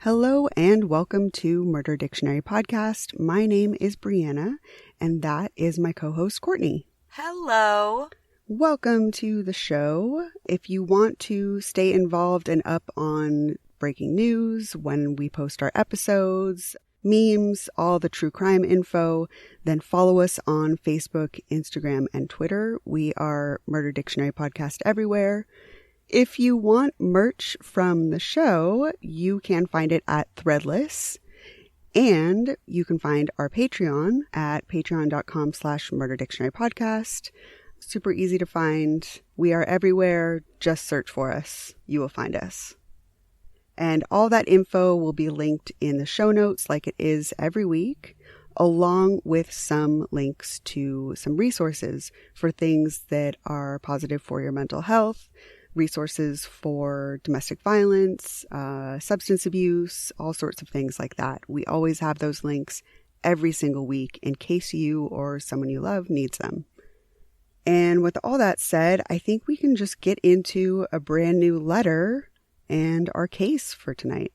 Hello and welcome to Murder Dictionary Podcast. My name is Brianna and that is my co-host Courtney. Hello. Welcome to the show. If you want to stay involved and up on breaking news, when we post our episodes, memes, all the true crime info, then follow us on Facebook, Instagram, and Twitter. We are Murder Dictionary Podcast everywhere. If you want merch from the show, you can find it at Threadless. And you can find our Patreon at patreon.com/murderdictionarypodcast. Super easy to find. We are everywhere. Just search for us. You will find us. And all that info will be linked in the show notes like it is every week, along with some links to some resources for things that are positive for your mental health, resources for domestic violence, substance abuse, all sorts of things like that. We always have those links every single week in case you or someone you love needs them. And with all that said, I think we can just get into a brand new letter and our case for tonight.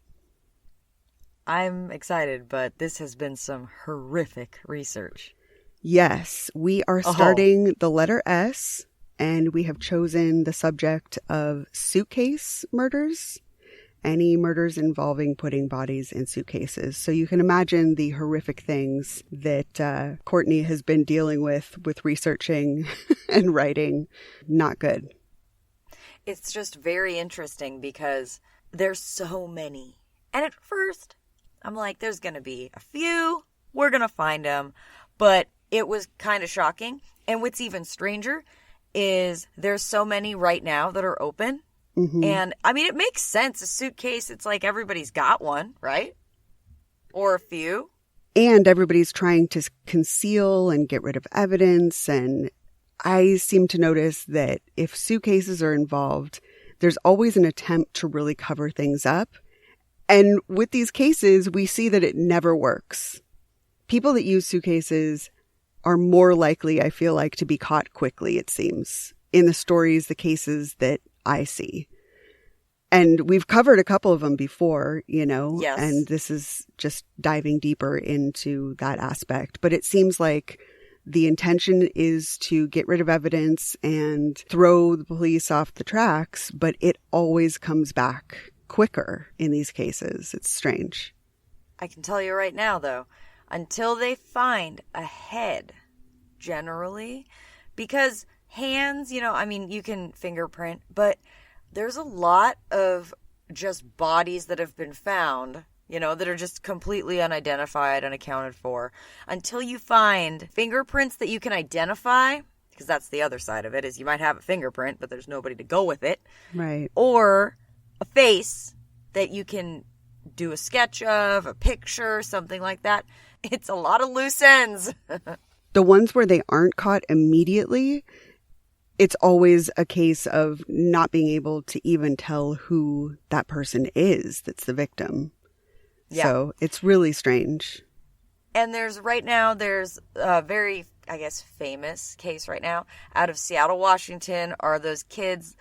I'm excited, but this has been some horrific research. Yes, we are starting the letter S. And we have chosen the subject of suitcase murders, any murders involving putting bodies in suitcases. So you can imagine the horrific things that Courtney has been dealing with researching and writing. Not good. It's just very interesting because there's so many. And at first, I'm like, there's going to be a few. We're going to find them. But it was kind of shocking. And what's even stranger is there's so many right now that are open. Mm-hmm. And I mean, it makes sense. A suitcase, it's like everybody's got one, right? Or a few. And everybody's trying to conceal and get rid of evidence. And I seem to notice that if suitcases are involved, there's always an attempt to really cover things up. And with these cases, we see that it never works. People that use suitcases are more likely, I feel like, to be caught quickly, it seems, in the stories, the cases that I see. And we've covered a couple of them before, you know, yes. And this is just diving deeper into that aspect. But it seems like the intention is to get rid of evidence and throw the police off the tracks, but it always comes back quicker in these cases. It's strange. I can tell you right now, though, until they find a head, generally, because hands, you know, I mean, you can fingerprint, but there's a lot of just bodies that have been found, you know, that are just completely unidentified, unaccounted for. Until you find fingerprints that you can identify, because that's the other side of it, is you might have a fingerprint, but there's nobody to go with it. Right. Or a face that you can do a sketch of, a picture, something like that. It's a lot of loose ends. The ones where they aren't caught immediately, it's always a case of not being able to even tell who that person is that's the victim. Yeah. So it's really strange. And there's a very, I guess, famous case right now out of Seattle, Washington, are those kids,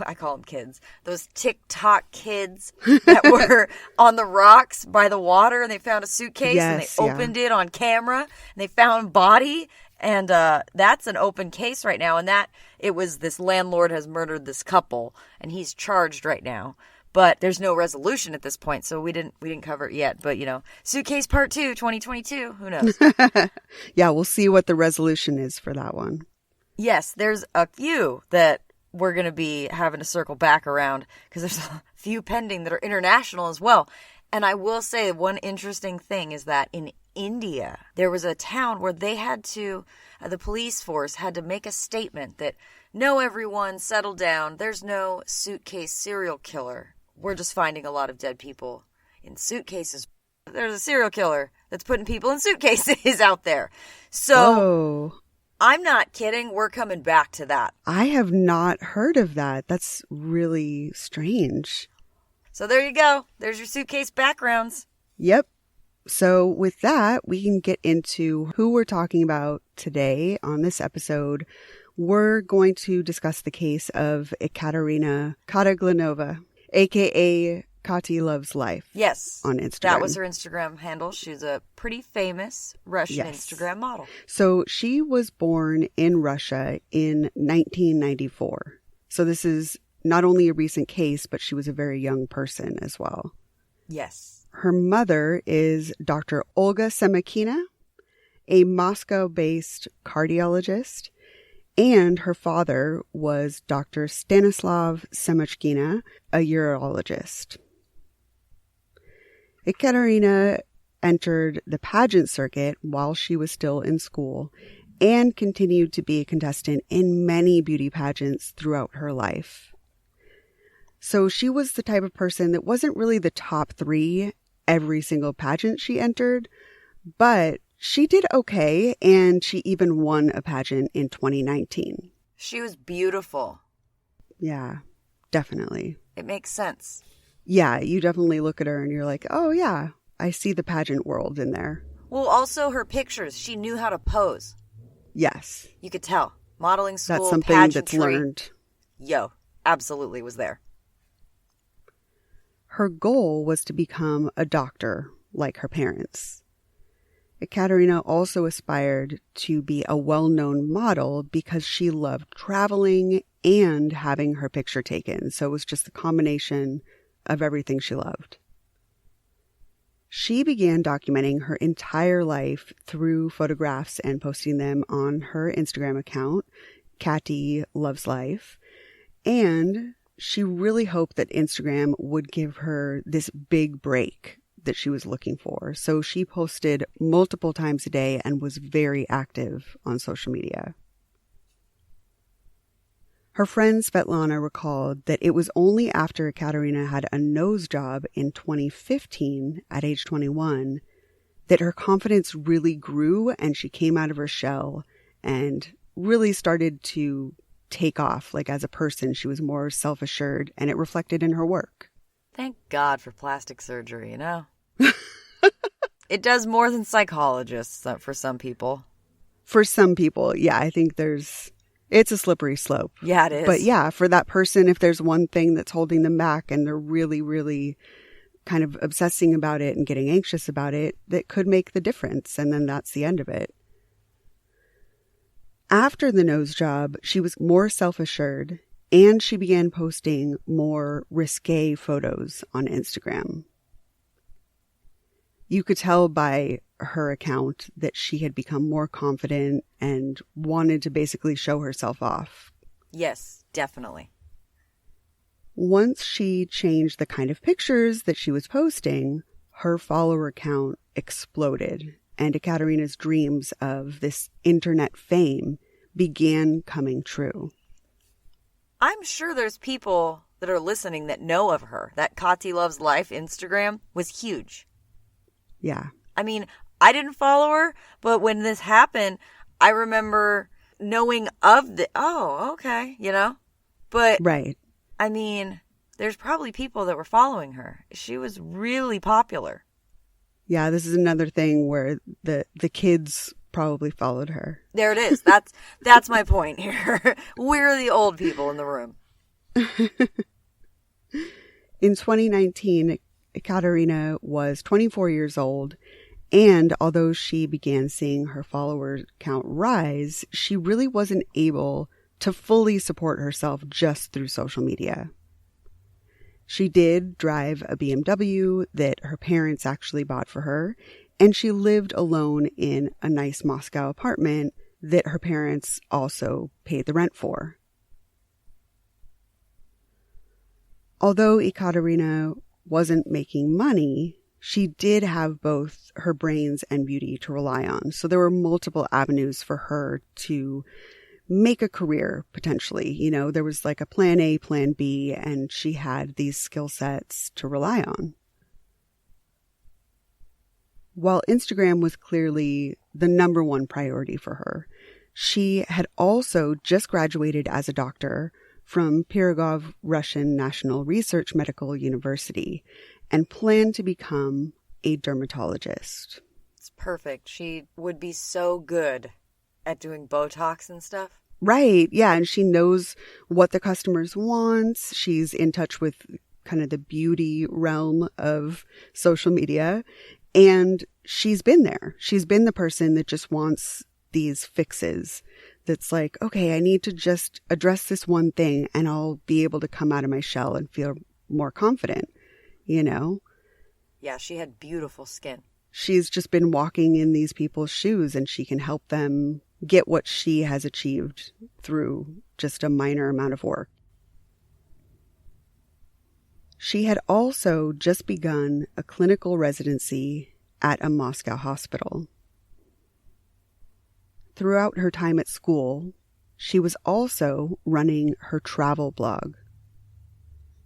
I call them kids, those TikTok kids that were on the rocks by the water and they found a suitcase and they opened it on camera and they found a body. And that's an open case right now. And it was this landlord has murdered this couple and he's charged right now. But there's no resolution at this point, so we didn't cover it yet. But, you know, Suitcase Part 2, 2022, who knows? Yeah, we'll see what the resolution is for that one. Yes, there's a few that we're going to be having to circle back around because there's a few pending that are international as well. And I will say one interesting thing is that in India, there was a town where they had to, the police force had to make a statement that, no, everyone, settle down. There's no suitcase serial killer. We're just finding a lot of dead people in suitcases. There's a serial killer that's putting people in suitcases out there. So I'm not kidding. We're coming back to that. I have not heard of that. That's really strange. So there you go. There's your suitcase backgrounds. Yep. So with that, we can get into who we're talking about today on this episode. We're going to discuss the case of Ekaterina Karaglanova, aka Kati Loves Life. Yes. On Instagram. That was her Instagram handle. She's a pretty famous Russian Instagram model. So she was born in Russia in 1994. So this is not only a recent case, but she was a very young person as well. Yes. Her mother is Dr. Olga Semykina, a Moscow-based cardiologist, and her father was Dr. Stanislav Semykina, a urologist. Ekaterina entered the pageant circuit while she was still in school and continued to be a contestant in many beauty pageants throughout her life. So she was the type of person that wasn't really the top 3 every single pageant she entered, but she did okay, and she even won a pageant in 2019. She was beautiful. Yeah, definitely. It makes sense. Yeah, you definitely look at her and you're like, oh yeah, I see the pageant world in there. Well, also her pictures. She knew how to pose. Yes. You could tell. Modeling school, that's something pageantry. That's learned. Yo, absolutely was there. Her goal was to become a doctor like her parents. Ekaterina also aspired to be a well-known model because she loved traveling and having her picture taken. So it was just the combination of everything she loved. She began documenting her entire life through photographs and posting them on her Instagram account, Kati Loves Life. And she really hoped that Instagram would give her this big break that she was looking for. So she posted multiple times a day and was very active on social media. Her friend Svetlana recalled that it was only after Ekaterina had a nose job in 2015 at age 21 that her confidence really grew and she came out of her shell and really started to take off. Like as a person, she was more self-assured and it reflected in her work. Thank God for plastic surgery, you know? It does more than psychologists for some people. For some people, yeah, I think it's a slippery slope. Yeah, it is. But yeah, for that person, if there's one thing that's holding them back and they're really, really kind of obsessing about it and getting anxious about it, that could make the difference. And then that's the end of it. After the nose job, she was more self-assured and she began posting more risque photos on Instagram. You could tell by her account that she had become more confident and wanted to basically show herself off. Yes, definitely. Once she changed the kind of pictures that she was posting, her follower count exploded, and Ekaterina's dreams of this internet fame began coming true. I'm sure there's people that are listening that know of her. That Kati Loves Life Instagram was huge. Yeah. I mean, I didn't follow her, but when this happened, I remember knowing of okay, you know? But, right. I mean, there's probably people that were following her. She was really popular. Yeah, this is another thing where the kids probably followed her. There it is. That's my point here. We're the old people in the room. In 2019, Ekaterina was 24 years old, and although she began seeing her follower count rise, she really wasn't able to fully support herself just through social media. She did drive a BMW that her parents actually bought for her, and she lived alone in a nice Moscow apartment that her parents also paid the rent for. Although Ekaterina wasn't making money, she did have both her brains and beauty to rely on. So there were multiple avenues for her to make a career, potentially. You know, there was like a plan A, plan B, and she had these skill sets to rely on. While Instagram was clearly the number one priority for her, she had also just graduated as a doctor from Pirogov Russian National Research Medical University and planned to become a dermatologist. It's perfect. She would be so good at doing Botox and stuff. Right. Yeah. And she knows what the customers want. She's in touch with kind of the beauty realm of social media. And she's been there. She's been the person that just wants these fixes. That's like, okay, I need to just address this one thing and I'll be able to come out of my shell and feel more confident, you know? Yeah, she had beautiful skin. She's just been walking in these people's shoes and she can help them get what she has achieved through just a minor amount of work. She had also just begun a clinical residency at a Moscow hospital. Throughout her time at school, she was also running her travel blog.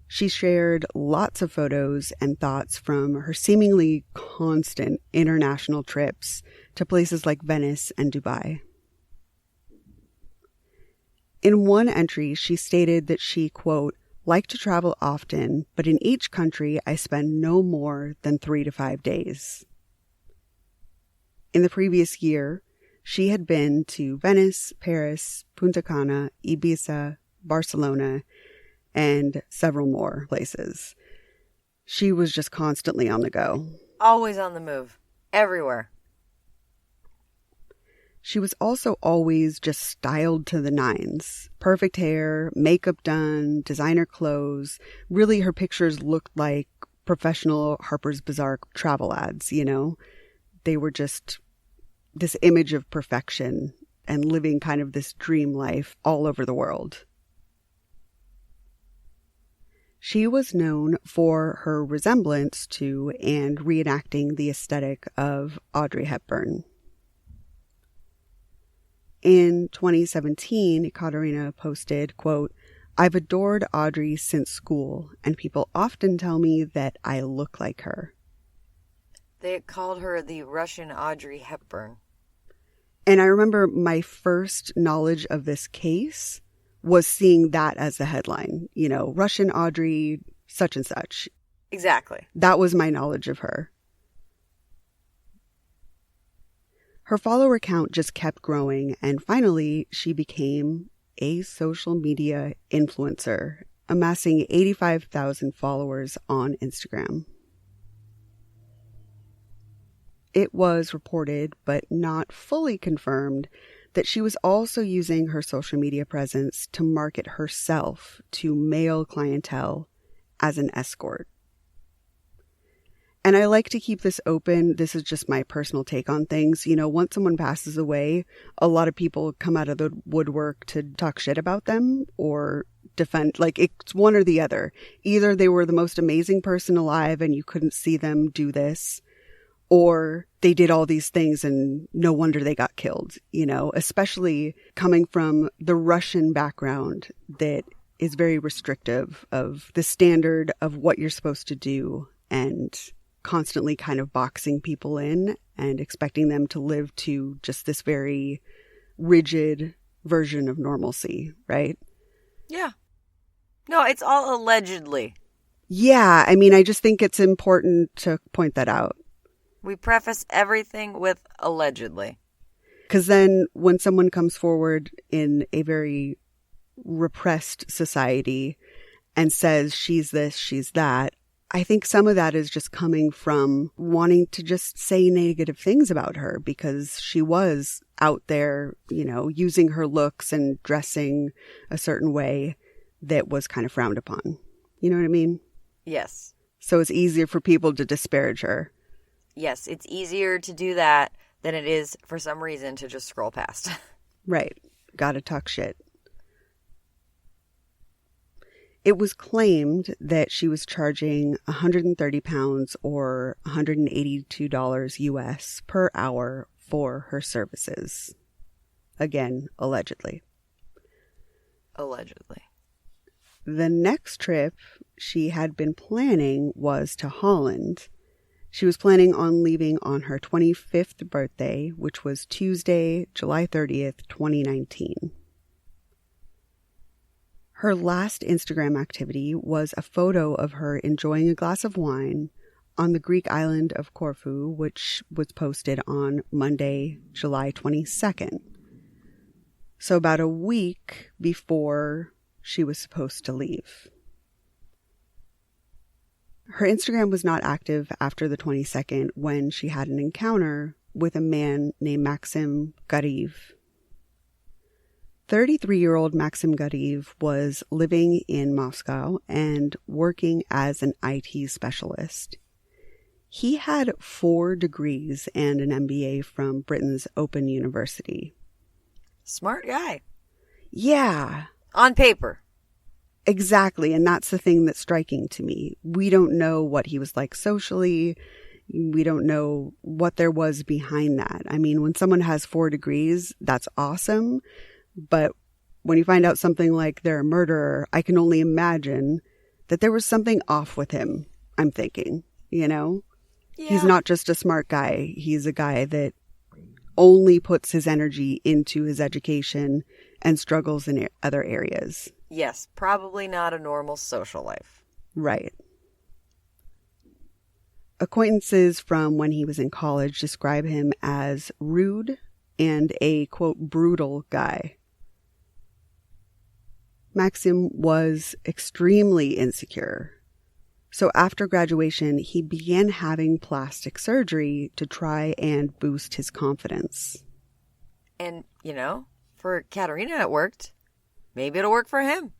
She shared lots of photos and thoughts from her seemingly constant international trips to places like Venice and Dubai. In one entry, she stated that she, quote, like to travel often, but in each country I spend no more than 3 to 5 days. In the previous year, she had been to Venice, Paris, Punta Cana, Ibiza, Barcelona, and several more places. She was just constantly on the go. Always on the move. Everywhere. She was also always just styled to the nines. Perfect hair, makeup done, designer clothes. Really, her pictures looked like professional Harper's Bazaar travel ads, you know? They were just this image of perfection and living kind of this dream life all over the world. She was known for her resemblance to and reenacting the aesthetic of Audrey Hepburn. In 2017, Ekaterina posted, quote, I've adored Audrey since school, and people often tell me that I look like her. They called her the Russian Audrey Hepburn. And I remember my first knowledge of this case was seeing that as the headline, you know, Russian Audrey such and such. Exactly. That was my knowledge of her. Her follower count just kept growing, and finally she became a social media influencer, amassing 85,000 followers on Instagram. It was reported, but not fully confirmed, that she was also using her social media presence to market herself to male clientele as an escort. And I like to keep this open. This is just my personal take on things. You know, once someone passes away, a lot of people come out of the woodwork to talk shit about them or defend. Like, it's one or the other. Either they were the most amazing person alive and you couldn't see them do this, or they did all these things and no wonder they got killed, you know, especially coming from the Russian background that is very restrictive of the standard of what you're supposed to do and constantly kind of boxing people in and expecting them to live to just this very rigid version of normalcy, right? Yeah. No, it's all allegedly. Yeah, I mean, I just think it's important to point that out. We preface everything with allegedly. Because then when someone comes forward in a very repressed society and says she's this, she's that, I think some of that is just coming from wanting to just say negative things about her because she was out there, you know, using her looks and dressing a certain way that was kind of frowned upon. You know what I mean? Yes. So it's easier for people to disparage her. Yes, it's easier to do that than it is for some reason to just scroll past. Right. Gotta talk shit. It was claimed that she was charging £130 or $182 US per hour for her services. Again, allegedly. Allegedly. The next trip she had been planning was to Holland. She was planning on leaving on her 25th birthday, which was Tuesday, July 30th, 2019. Her last Instagram activity was a photo of her enjoying a glass of wine on the Greek island of Corfu, which was posted on Monday, July 22nd. So about a week before she was supposed to leave. Her Instagram was not active after the 22nd when she had an encounter with a man named Maxim Gareyev. 33-year-old Maxim Gareyev was living in Moscow and working as an IT specialist. He had 4 degrees and an MBA from Britain's Open University. Smart guy. Yeah. On paper. Exactly, and that's the thing that's striking to me. We don't know what he was like socially. We don't know what there was behind that. I mean, when someone has 4 degrees, that's awesome. But when you find out something like they're a murderer, I can only imagine that there was something off with him, I'm thinking, you know? Yeah. He's not just a smart guy. He's a guy that only puts his energy into his education and struggles in other areas. Yes, probably not a normal social life. Right. Acquaintances from when he was in college describe him as rude and a, quote, brutal guy. Maxim was extremely insecure. So after graduation, he began having plastic surgery to try and boost his confidence. And, you know, for Ekaterina it worked. Maybe it'll work for him.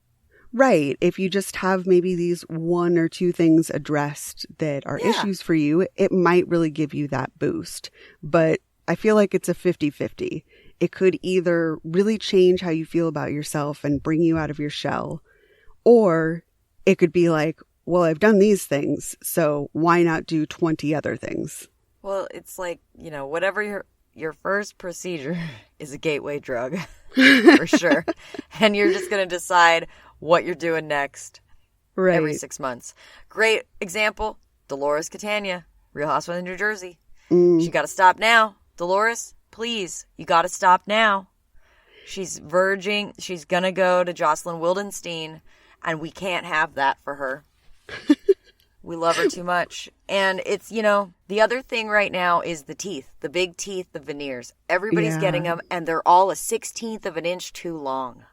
Right. If you just have maybe these 1 or 2 things addressed that are issues for you, it might really give you that boost. But I feel like it's a 50-50. It could either really change how you feel about yourself and bring you out of your shell, or it could be like, well, I've done these things, so why not do 20 other things? Well, it's like, you know, whatever your first procedure is a gateway drug, for sure. And you're just going to decide what you're doing next every 6 months. Great example, Dolores Catania, Real Housewives of New Jersey. She got to stop now. Dolores, please, you got to stop now. She's verging. She's going to go to Jocelyn Wildenstein, and we can't have that for her. We love her too much. And it's, you know, the other thing right now is the teeth, the big teeth, the veneers. Everybody's getting them, and they're all a 16th of an inch too long.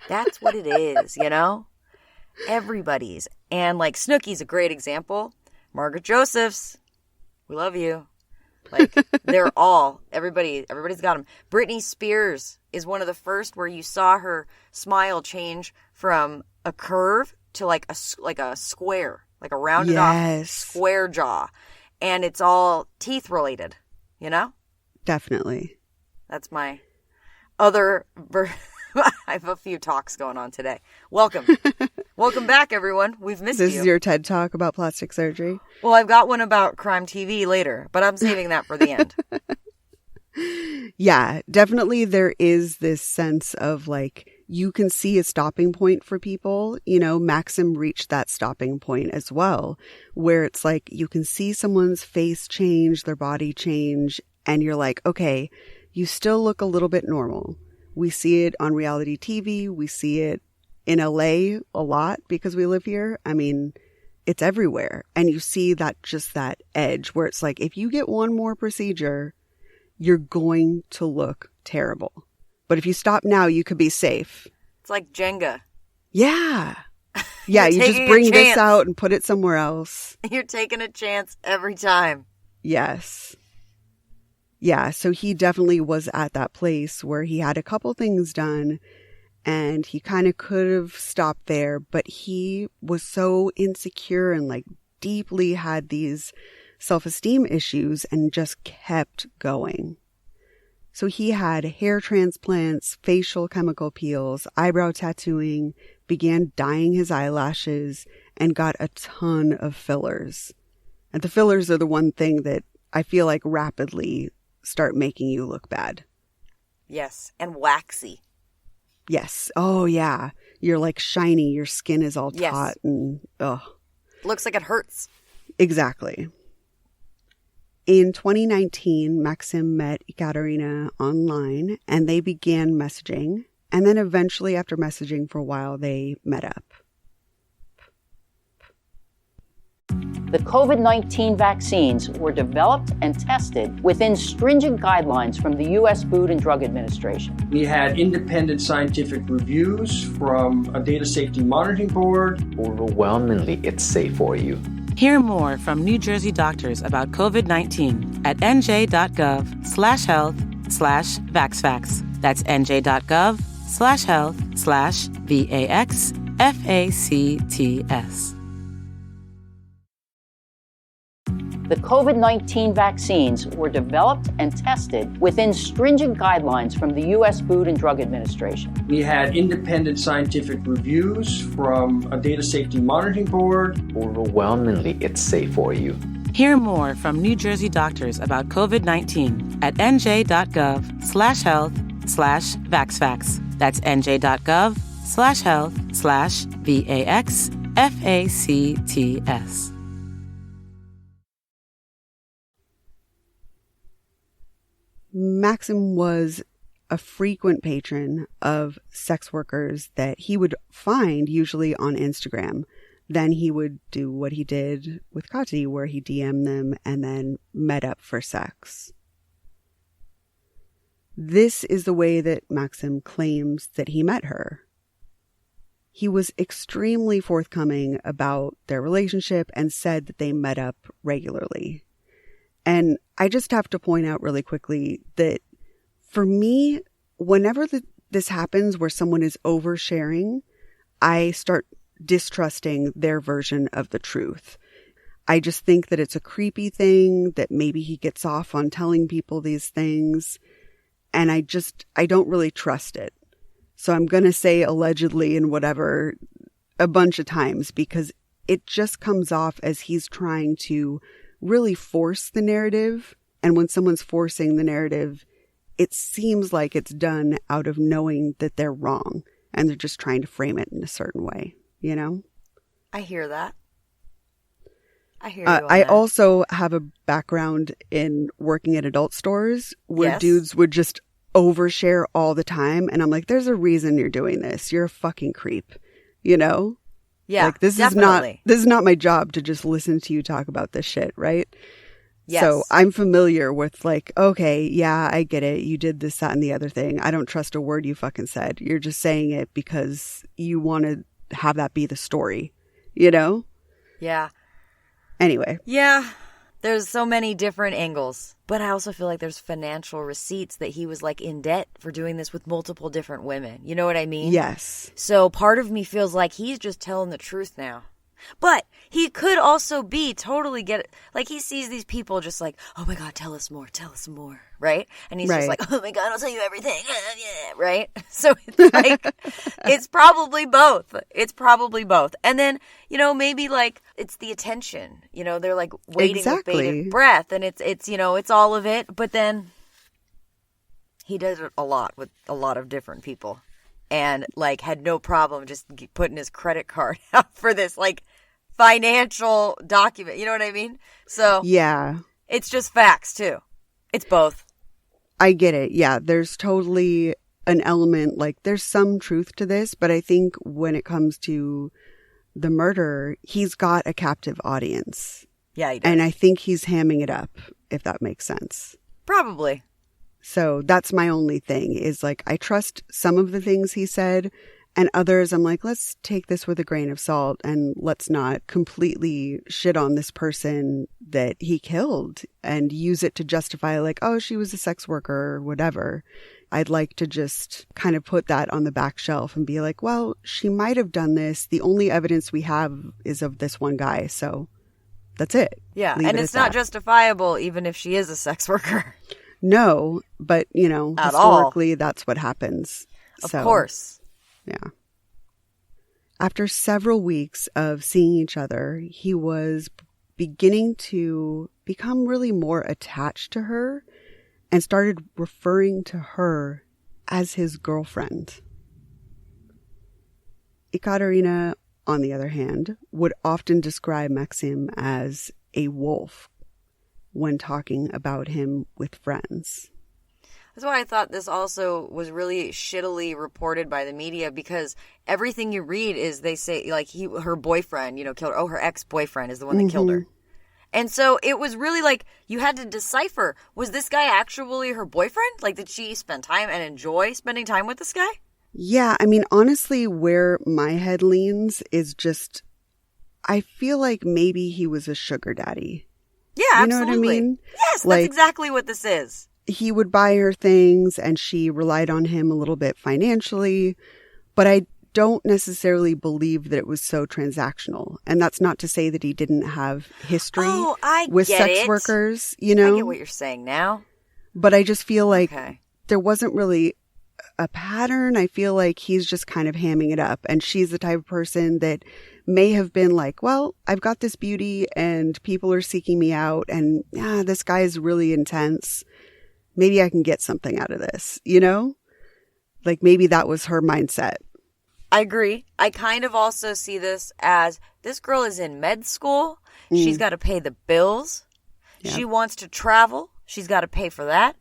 That's what it is, you know? Everybody's. And like Snooki's a great example. Margaret Josephs, we love you. Like, they're all, everybody's got them. Britney Spears is one of the first where you saw her smile change from a curve to like a square, like a rounded off square jaw. And it's all teeth related, you know? Definitely. That's my other I have a few talks going on today. Welcome. Welcome back, everyone. We've missed you. This is your TED Talk about plastic surgery? Well, I've got one about crime TV later, but I'm saving that for the end. Yeah, definitely there is this sense of like, you can see a stopping point for people. You know, Maxim reached that stopping point as well, where it's like you can see someone's face change, their body change, and you're like, okay, you still look a little bit normal. We see it on reality TV. We see it in LA a lot because we live here. I mean, it's everywhere. And you see that just that edge where it's like, if you get one more procedure, you're going to look terrible. But if you stop now, you could be safe. It's like Jenga. Yeah. Yeah, you just bring this out and put it somewhere else. You're taking a chance every time. Yes. Yeah, so he definitely was at that place where he had a couple things done and he kind of could have stopped there, but he was so insecure and like deeply had these self-esteem issues and just kept going. So he had hair transplants, facial chemical peels, eyebrow tattooing, began dyeing his eyelashes, and got a ton of fillers. And the fillers are the one thing that I feel like rapidly start making you look bad. Yes, and waxy. Yes. Oh, yeah. You're like shiny. Your skin is all taut and ugh. Looks like it hurts. Exactly. In 2019, Maxim met Ekaterina online and they began messaging. And then eventually, after messaging for a while, they met up. The COVID-19 vaccines were developed and tested within stringent guidelines from the U.S. Food and Drug Administration. We had independent scientific reviews from a data safety monitoring board. Overwhelmingly, it's safe for you. Hear more from New Jersey doctors about COVID-19 at nj.gov/health/vaxfacts. That's nj.gov/health/VAXFACTS. The COVID-19 vaccines were developed and tested within stringent guidelines from the U.S. Food and Drug Administration. We had independent scientific reviews from a data safety monitoring board. Overwhelmingly, it's safe for you. Hear more from New Jersey doctors about COVID-19 at nj.gov/health/vaxfacts. That's nj.gov/health/VAXFACTS. Maxim was a frequent patron of sex workers that he would find usually on Instagram. Then he would do what he did with Kati, where he DM'd them and then met up for sex. This is the way that Maxim claims that he met her. He was extremely forthcoming about their relationship and said that they met up regularly. And I just have to point out really quickly that for me, whenever this happens where someone is oversharing, I start distrusting their version of the truth. I just think that it's a creepy thing, that maybe he gets off on telling people these things. And I don't really trust it. So I'm going to say allegedly and whatever a bunch of times because it just comes off as he's trying to really force the narrative. And when someone's forcing the narrative, it seems like it's done out of knowing that they're wrong and they're just trying to frame it in a certain way, you know? I hear that. I hear you on I that. also have a background in working at adult stores where Yes. dudes would just overshare all the time. And I'm like, there's a reason you're doing this. You're a fucking creep, you know? Yeah, like this definitely. is not my job to just listen to you talk about this shit, right? Yes. So I'm familiar with like, okay, yeah, I get it. You did this, that, and the other thing. I don't trust a word you fucking said. You're just saying it because you want to have that be the story, you know? Yeah. Anyway. Yeah. There's so many different angles. But I also feel like there's financial receipts that he was like in debt for doing this with multiple different women. You know what I mean? Yes. So part of me feels like he's just telling the truth now. But he could also be totally like he sees these people just like, oh my God, tell us more, right? And he's just Right. like, oh my God, I'll tell you everything, yeah, right? So it's like, it's probably both. And then, you know, maybe like it's the attention, you know, they're like waiting Exactly. with bated breath and it's, you know, it's all of it. But then he does it a lot with a lot of different people. And, like, had no problem just putting his credit card out for this, like, financial document. You know what I mean? So, Yeah. it's just facts, too. It's both. I get it. Yeah. There's totally an element, like, there's some truth to this, but I think when it comes to the murder, he's got a captive audience. Yeah, he does. And I think he's hamming it up, if that makes sense. Probably. So that's my only thing is like, I trust some of the things he said and others I'm like, let's take this with a grain of salt and let's not completely shit on this person that he killed and use it to justify like, oh, she was a sex worker or whatever. I'd like to just kind of put that on the back shelf and be like, well, she might have done this. The only evidence we have is of this one guy. So that's it. Yeah, Leave and it it's at not that. justifiable even if she is a sex worker. No, but, you know, At all. historically, that's what happens. Of So, course. Yeah. After several weeks of seeing each other, he was beginning to become really more attached to her and started referring to her as his girlfriend. Ekaterina, on the other hand, would often describe Maxim as a wolf when talking about him with friends. That's why I thought this also was really shittily reported by the media, because everything you read is they say, like, her boyfriend, you know, killed her. Oh, her ex-boyfriend is the one that killed her. And so it was really like you had to decipher, was this guy actually her boyfriend? Like, did she spend time and enjoy spending time with this guy? Yeah, I mean, honestly, where my head leans is just, I feel like maybe he was a sugar daddy. Yeah, you know absolutely. What I mean? Yes, that's exactly what this is. He would buy her things and she relied on him a little bit financially, but I don't necessarily believe that it was so transactional. And that's not to say that he didn't have history with sex workers, you know? I get what you're saying now. But I just feel like there wasn't really a pattern. I feel like he's just kind of hamming it up. And she's the type of person that may have been like, well, I've got this beauty and people are seeking me out. And this guy is really intense. Maybe I can get something out of this, you know? Like maybe that was her mindset. I agree. I kind of also see this as this girl is in med school. She's got to pay the bills. Yeah. She wants to travel. She's got to pay for that.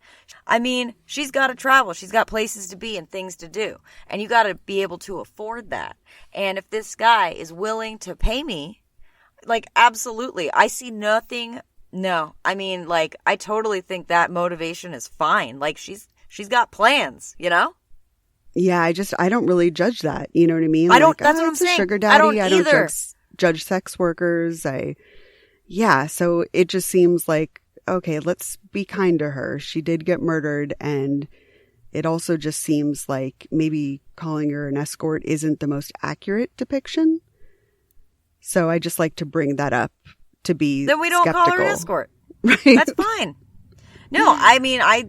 I mean, she's got to travel. She's got places to be and things to do. And you got to be able to afford that. And if this guy is willing to pay me, like, absolutely. I see nothing. No. I mean, like, I totally think that motivation is fine. Like, she's got plans, you know? Yeah, I don't really judge that. You know what I mean? I don't, that's what I'm saying. Sugar daddy. I don't judge sex workers. So it just seems like, okay, let's be kind to her. She did get murdered. And it also just seems like maybe calling her an escort isn't the most accurate depiction. So I just like to bring that up to be Then we don't skeptical. Call her an escort. Right. That's fine. No, I mean, I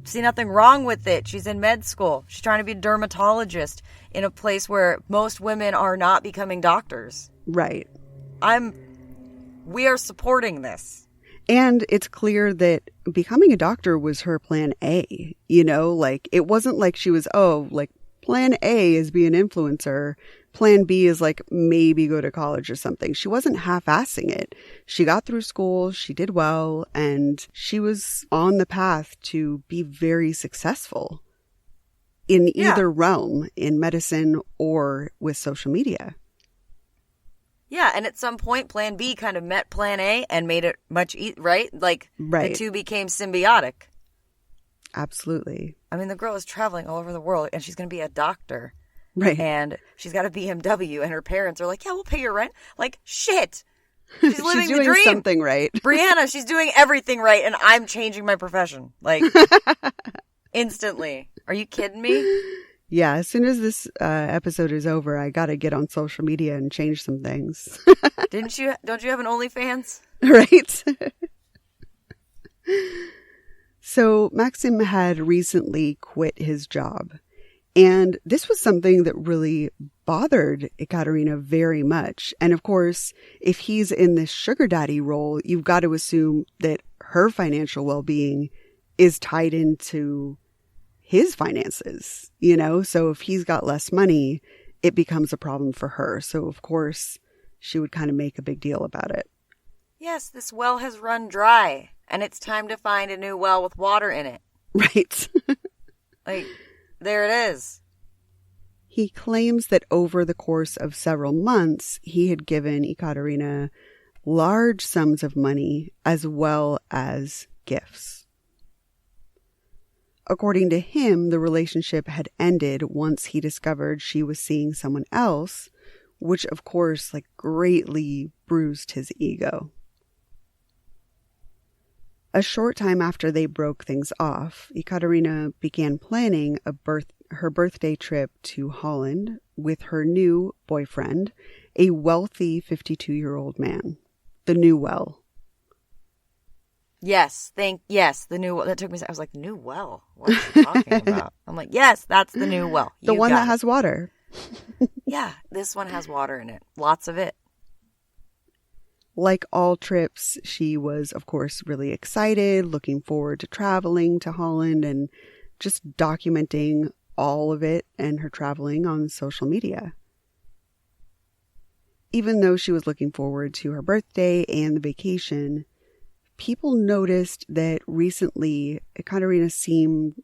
see nothing wrong with it. She's in med school. She's trying to be a dermatologist in a place where most women are not becoming doctors. Right. We are supporting this. And it's clear that becoming a doctor was her plan A, you know, like it wasn't like she was, plan A is be an influencer. Plan B is like maybe go to college or something. She wasn't half-assing it. She got through school, she did well, and she was on the path to be very successful in either realm, in medicine or with social media. Yeah, and at some point, Plan B kind of met Plan A and made it much right? Like, the two became symbiotic. Absolutely. I mean, the girl is traveling all over the world, and she's going to be a doctor. Right. And she's got a BMW, and her parents are like, yeah, we'll pay your rent. Like, shit. She's living she's doing the dream. Something right. Brianna, she's doing everything right, and I'm changing my profession. Like, instantly. Are you kidding me? Yeah, as soon as this episode is over, I got to get on social media and change some things. Don't you have an OnlyFans? Right. So Maxim had recently quit his job. And this was something that really bothered Ekaterina very much. And of course, if he's in this sugar daddy role, you've got to assume that her financial well-being is tied into his finances, you know? So if he's got less money, it becomes a problem for her. So of course, she would kind of make a big deal about it. Yes, this well has run dry, and it's time to find a new well with water in it. Right. Like, there it is. He claims that over the course of several months, he had given Ekaterina large sums of money as well as gifts. According to him, the relationship had ended once he discovered she was seeing someone else, which of course, greatly bruised his ego. A short time after they broke things off, Ekaterina began planning her birthday trip to Holland with her new boyfriend, a wealthy 52-year-old man. The new well. Yes, the new well. That took me, I was like, the new well? What are you talking about? I'm like, yes, that's the new well. The one that has water. Yeah, this one has water in it. Lots of it. Like all trips, she was, of course, really excited, looking forward to traveling to Holland and just documenting all of it and her traveling on social media. Even though she was looking forward to her birthday and the vacation, people noticed that recently Ekaterina seemed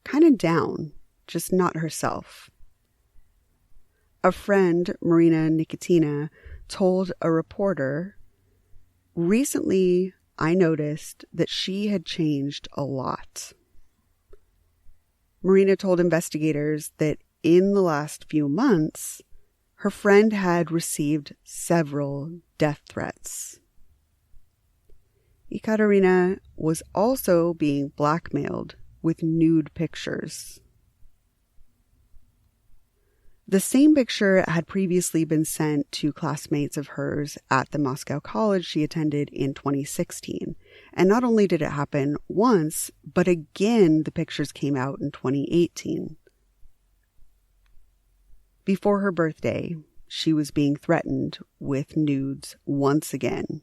kind of down, just not herself. A friend, Marina Nikitina, told a reporter Recently, I noticed that she had changed a lot. Marina told investigators that in the last few months, her friend had received several death threats. Ekaterina was also being blackmailed with nude pictures. The same picture had previously been sent to classmates of hers at the Moscow college she attended in 2016. And not only did it happen once, but again the pictures came out in 2018. Before her birthday, she was being threatened with nudes once again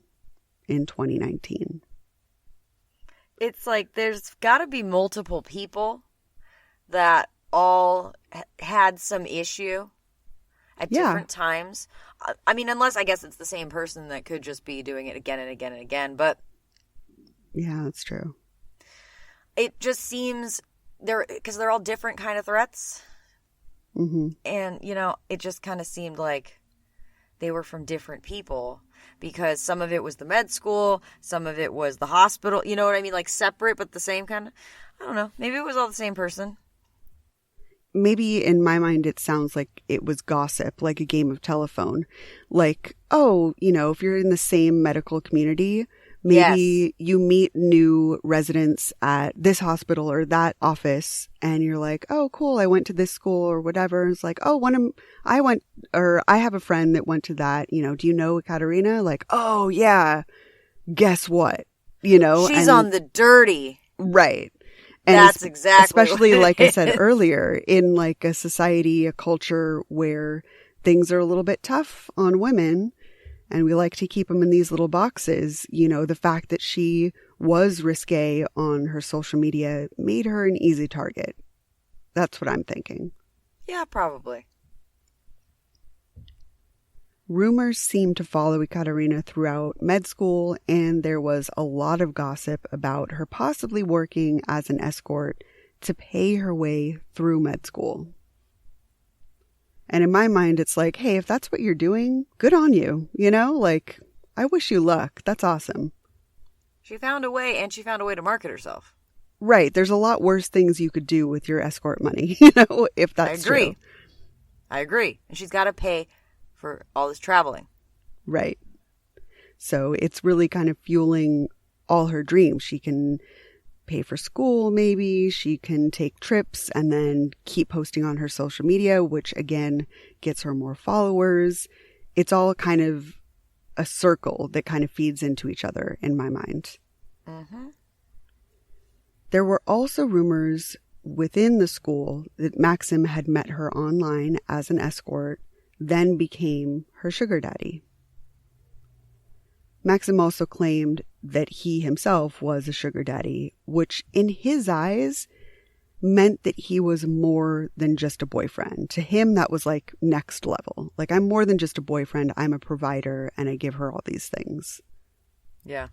in 2019. It's like there's got to be multiple people that all had some issue at different times. I mean, unless I guess it's the same person that could just be doing it again and again and again. But yeah, that's true. It just seems because they're all different kind of threats. Mm-hmm. And, you know, it just kind of seemed like they were from different people because some of it was the med school, some of it was the hospital. You know what I mean? Like separate, but the same kind of, I don't know. Maybe it was all the same person. Maybe in my mind, it sounds like it was gossip, like a game of telephone. Like, oh, you know, if you're in the same medical community, maybe you meet new residents at this hospital or that office and you're like, oh, cool, I went to this school or whatever. And it's like, oh, I have a friend that went to that, you know, do you know Ekaterina? Like, oh, yeah, guess what? You know, she's on the dirty. Right. And that's exactly especially like I said earlier, in like a society, a culture where things are a little bit tough on women and we like to keep them in these little boxes, you know, the fact that she was risque on her social media made her an easy target. That's what I'm thinking. Yeah, probably. Rumors seemed to follow Ekaterina throughout med school, and there was a lot of gossip about her possibly working as an escort to pay her way through med school. And in my mind, it's like, hey, if that's what you're doing, good on you. You know, like, I wish you luck. That's awesome. She found a way, and she found a way to market herself. Right. There's a lot worse things you could do with your escort money, you know, if that's true. I agree. And she's got to pay for all this traveling. Right. So it's really kind of fueling all her dreams. She can pay for school, maybe. She can take trips and then keep posting on her social media, which again gets her more followers. It's all kind of a circle that kind of feeds into each other in my mind. Mm-hmm. There were also rumors within the school that Maxim had met her online as an escort, then became her sugar daddy. Maxim also claimed that he himself was a sugar daddy, which in his eyes meant that he was more than just a boyfriend. To him, that was like next level. Like, I'm more than just a boyfriend. I'm a provider and I give her all these things. Yeah.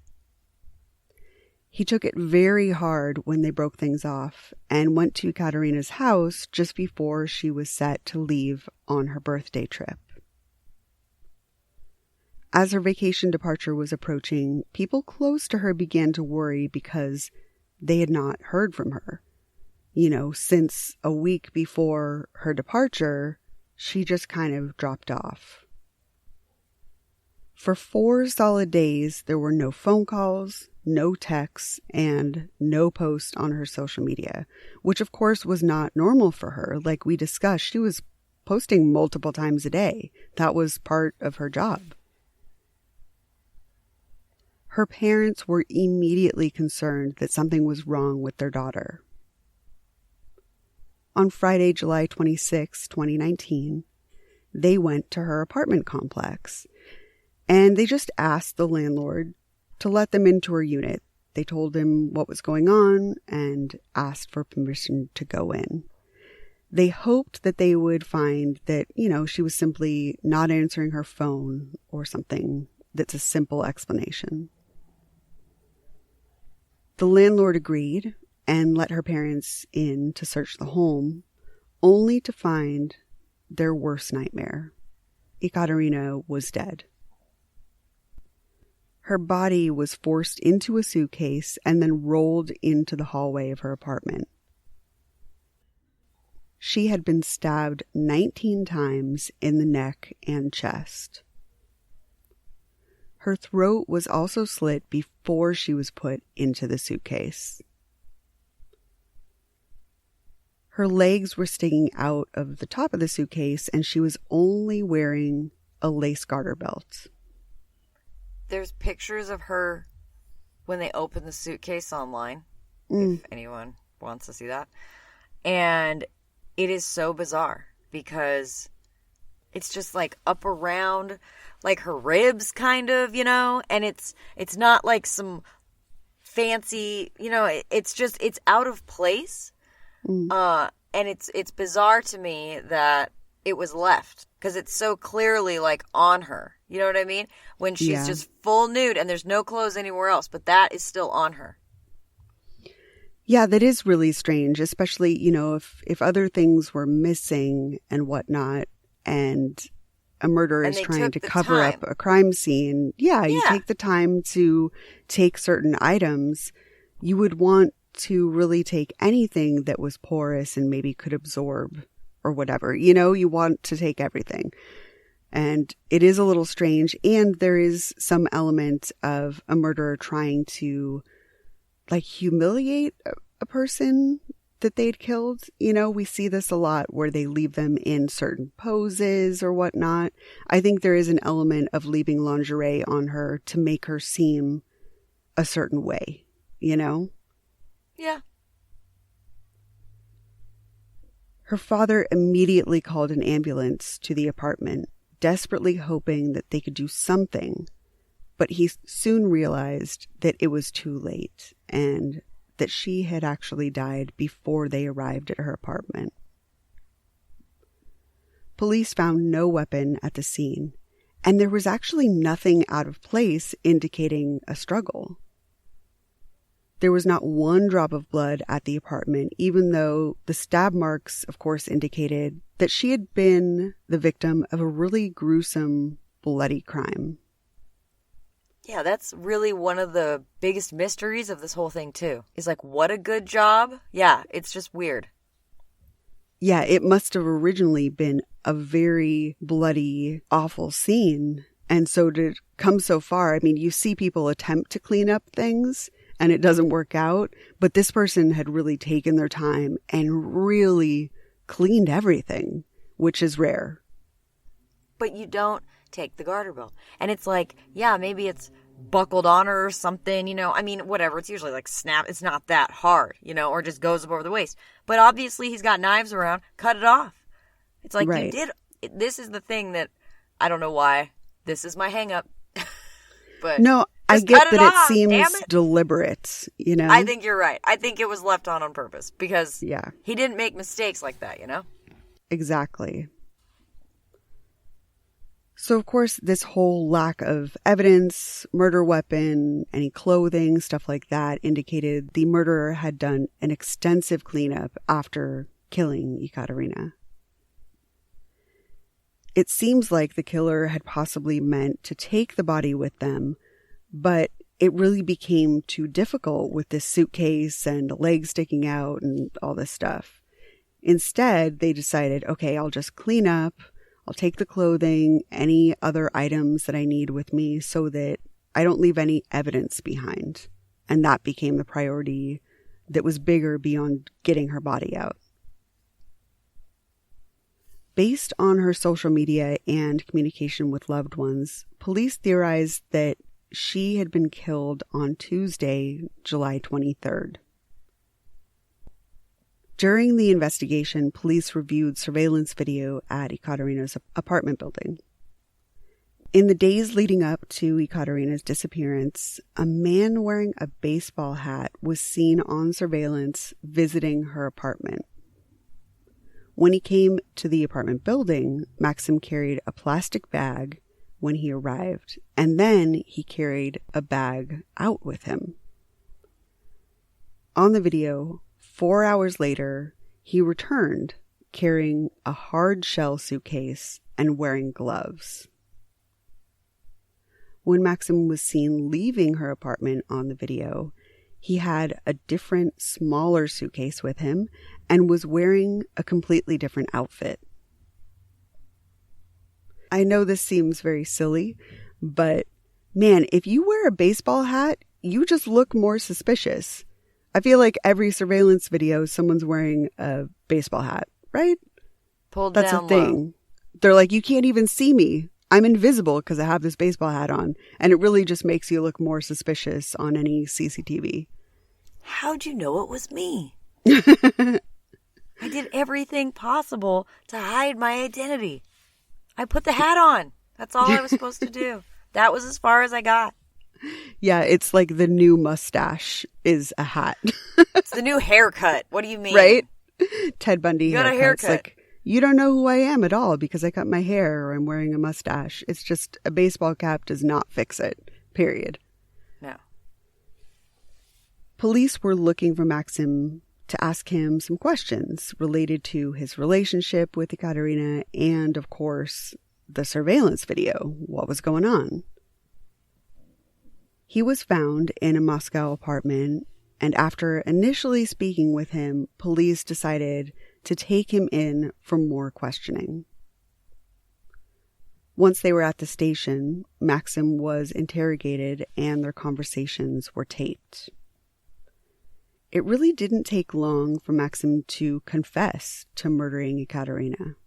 He took it very hard when they broke things off and went to Ekaterina's house just before she was set to leave on her birthday trip. As her vacation departure was approaching, people close to her began to worry because they had not heard from her. You know, since a week before her departure, she just kind of dropped off. For 4 solid days, there were no phone calls, no texts, and no posts on her social media, which of course was not normal for her. Like we discussed, she was posting multiple times a day. That was part of her job. Her parents were immediately concerned that something was wrong with their daughter. On Friday, July 26, 2019, they went to her apartment complex and they just asked the landlord to let them into her unit. They told him what was going on and asked for permission to go in. They hoped that they would find that, you know, she was simply not answering her phone or something that's a simple explanation. The landlord agreed and let her parents in to search the home, only to find their worst nightmare. Ekaterina was dead. Her body was forced into a suitcase and then rolled into the hallway of her apartment. She had been stabbed 19 times in the neck and chest. Her throat was also slit before she was put into the suitcase. Her legs were sticking out of the top of the suitcase, and she was only wearing a lace garter belt. There's pictures of her when they open the suitcase online, if anyone wants to see that. And it is so bizarre because it's just like up around like her ribs kind of, you know, and it's not like some fancy, you know, it's out of place. And it's bizarre to me that it was left because it's so clearly like on her. You know what I mean? When she's just full nude and there's no clothes anywhere else, but that is still on her. Yeah, that is really strange, especially, you know, if other things were missing and whatnot, and a murderer is trying to cover up a crime scene. Yeah, you take the time to take certain items. You would want to really take anything that was porous and maybe could absorb or whatever. You know, you want to take everything. And it is a little strange. And there is some element of a murderer trying to like humiliate a person that they'd killed. You know, we see this a lot where they leave them in certain poses or whatnot. I think there is an element of leaving lingerie on her to make her seem a certain way, you know? Yeah. Her father immediately called an ambulance to the apartment, desperately hoping that they could do something. But he soon realized that it was too late and that she had actually died before they arrived at her apartment. Police found no weapon at the scene, and there was actually nothing out of place indicating a struggle. There was not one drop of blood at the apartment, even though the stab marks, of course, indicated that she had been the victim of a really gruesome, bloody crime. Yeah, that's really one of the biggest mysteries of this whole thing, too. Is like, what a good job. Yeah, it's just weird. Yeah, it must have originally been a very bloody, awful scene. And so to come so far, I mean, you see people attempt to clean up things and it doesn't work out. But this person had really taken their time and really cleaned everything, which is rare. But you don't take the garter belt. And it's like, yeah, maybe it's buckled on her or something, you know. I mean, whatever. It's usually like snap. It's not that hard, you know, or just goes up over the waist. But obviously he's got knives around. Cut it off. It's like right. You did. This is the thing that I don't know why. This is my hang up. But no, I get that it seems deliberate, you know. I think you're right. I think it was left on purpose because he didn't make mistakes like that, you know. Exactly. So, of course, this whole lack of evidence, murder weapon, any clothing, stuff like that, indicated the murderer had done an extensive cleanup after killing Ekaterina. It seems like the killer had possibly meant to take the body with them, but it really became too difficult with this suitcase and legs sticking out and all this stuff. Instead, they decided, okay, I'll just clean up. I'll take the clothing, any other items that I need with me so that I don't leave any evidence behind. And that became the priority that was bigger beyond getting her body out. Based on her social media and communication with loved ones, police theorized that she had been killed on Tuesday, July 23rd. During the investigation, police reviewed surveillance video at Ekaterina's apartment building. In the days leading up to Ekaterina's disappearance, a man wearing a baseball hat was seen on surveillance visiting her apartment. When he came to the apartment building, Maxim carried a plastic bag when he arrived, and then he carried a bag out with him. On the video, 4 hours later, he returned carrying a hard shell suitcase and wearing gloves. When Maxim was seen leaving her apartment on the video, he had a different, smaller suitcase with him and was wearing a completely different outfit. I know this seems very silly, but man, if you wear a baseball hat, you just look more suspicious. I feel like every surveillance video, someone's wearing a baseball hat, right? Pulled That's down a thing. low. They're like, you can't even see me. I'm invisible because I have this baseball hat on. And it really just makes you look more suspicious on any CCTV. How'd you know it was me? I did everything possible to hide my identity. I put the hat on. That's all I was supposed to do. That was as far as I got. Yeah, it's like the new mustache is a hat. It's the new haircut. What do you mean? Right? Ted Bundy You got a haircuts. haircut. Like, you don't know who I am at all because I cut my hair or I'm wearing a mustache. It's just a baseball cap does not fix it. Period. No. Police were looking for Maxim to ask him some questions related to his relationship with Ekaterina and, of course, the surveillance video. What was going on? He was found in a Moscow apartment, and after initially speaking with him, police decided to take him in for more questioning. Once they were at the station, Maxim was interrogated and their conversations were taped. It really didn't take long for Maxim to confess to murdering Ekaterina.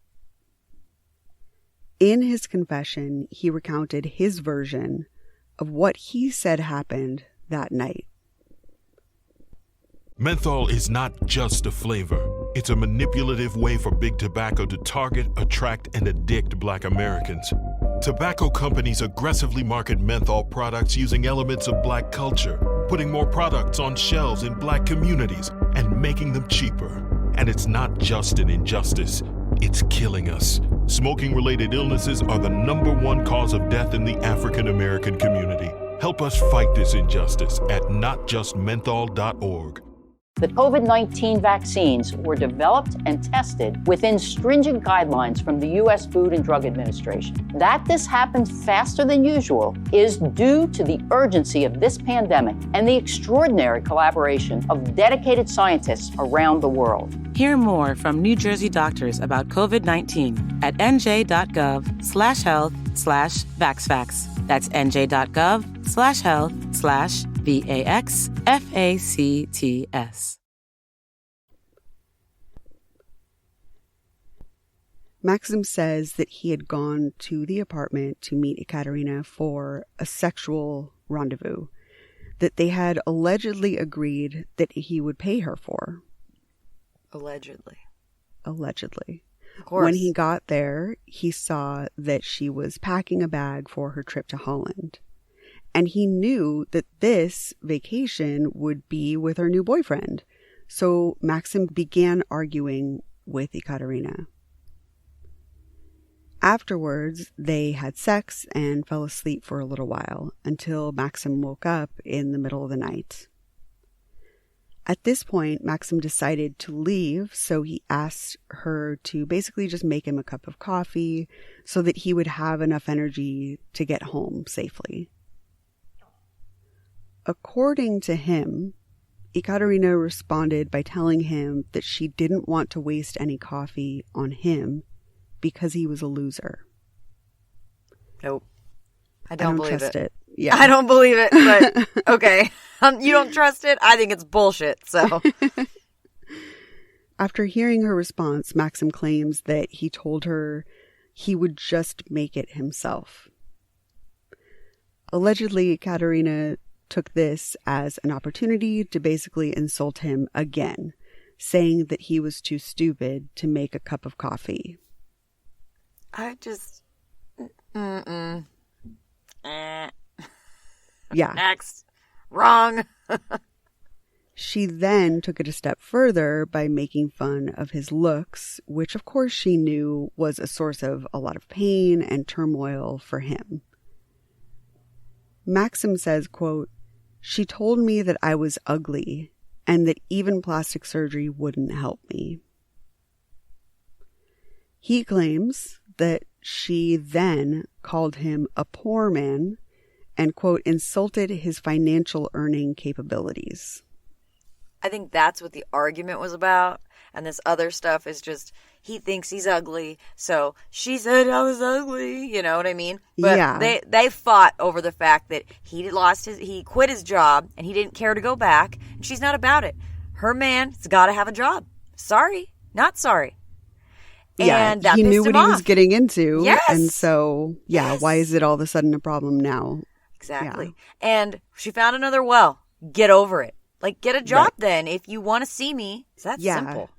In his confession, he recounted his version of what he said happened that night. Menthol is not just a flavor. It's a manipulative way for big tobacco to target, attract, and addict Black Americans. Tobacco companies aggressively market menthol products using elements of Black culture, putting more products on shelves in Black communities and making them cheaper. And it's not just an injustice, it's killing us. Smoking-related illnesses are the #1 cause of death in the African American community. Help us fight this injustice at notjustmenthol.org. The COVID-19 vaccines were developed and tested within stringent guidelines from the U.S. Food and Drug Administration. That this happened faster than usual is due to the urgency of this pandemic and the extraordinary collaboration of dedicated scientists around the world. Hear more from New Jersey doctors about COVID-19 at nj.gov/health/vaxfacts. That's nj.gov/health/VAXFACTS. Maxim says that he had gone to the apartment to meet Ekaterina for a sexual rendezvous that they had allegedly agreed that he would pay her for. Allegedly. Allegedly. Of course. When he got there, he saw that she was packing a bag for her trip to Holland. And he knew that this vacation would be with her new boyfriend. So Maxim began arguing with Ekaterina. Afterwards, they had sex and fell asleep for a little while until Maxim woke up in the middle of the night. At this point, Maxim decided to leave, so he asked her to basically just make him a cup of coffee so that he would have enough energy to get home safely. According to him, Ekaterina responded by telling him that she didn't want to waste any coffee on him because he was a loser. Nope. I don't believe trust it. Yeah. I don't believe it, but okay. You don't trust it? I think it's bullshit, so. After hearing her response, Maxim claims that he told her he would just make it himself. Allegedly, Ekaterina took this as an opportunity to basically insult him again, saying that he was too stupid to make a cup of coffee. I just... Yeah. Next. Wrong. She then took it a step further by making fun of his looks, which of course she knew was a source of a lot of pain and turmoil for him. Maxim says, quote, "She told me that I was ugly and that even plastic surgery wouldn't help me." He claims that she then called him a poor man and, quote, insulted his financial earning capabilities. I think that's what the argument was about. And this other stuff is just, he thinks he's ugly, so she said I was ugly. You know what I mean? But yeah. they fought over the fact that he quit his job and he didn't care to go back. And she's not about it. Her man's got to have a job. Sorry, not sorry. Yeah, and that he knew pissed what him he was off. getting into. Yes. And so, yeah, Yes. why is it all of a sudden a problem now? Exactly. Yeah. And she found another well. Get over it. Like, get a job Right. then if you want to see me. It's that simple.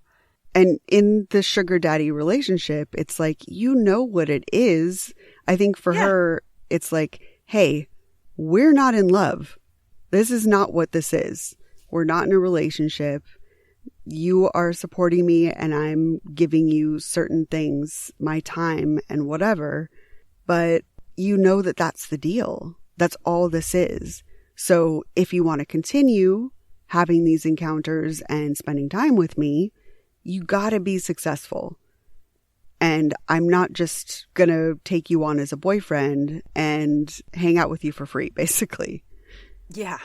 And in the sugar daddy relationship, it's like, you know what it is. I think for her, it's like, hey, we're not in love. This is not what this is. We're not in a relationship. You are supporting me and I'm giving you certain things, my time and whatever. But you know that that's the deal. That's all this is. So if you want to continue having these encounters and spending time with me, you gotta be successful. And I'm not just gonna take you on as a boyfriend and hang out with you for free, basically. Yeah.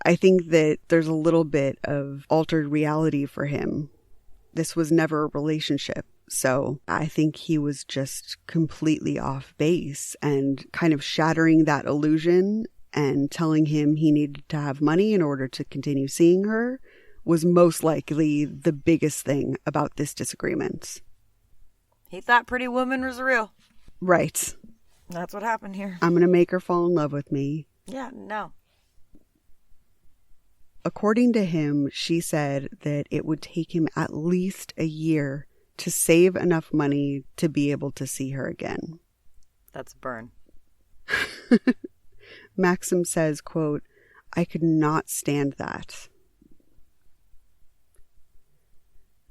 I think that there's a little bit of altered reality for him. This was never a relationship. So I think he was just completely off base and kind of shattering that illusion and telling him he needed to have money in order to continue seeing her was most likely the biggest thing about this disagreement. He thought Pretty Woman was real. Right. That's what happened here. I'm going to make her fall in love with me. Yeah, no. According to him, she said that it would take him at least a year to save enough money to be able to see her again. That's a burn. Maxim says, quote, I could not stand that.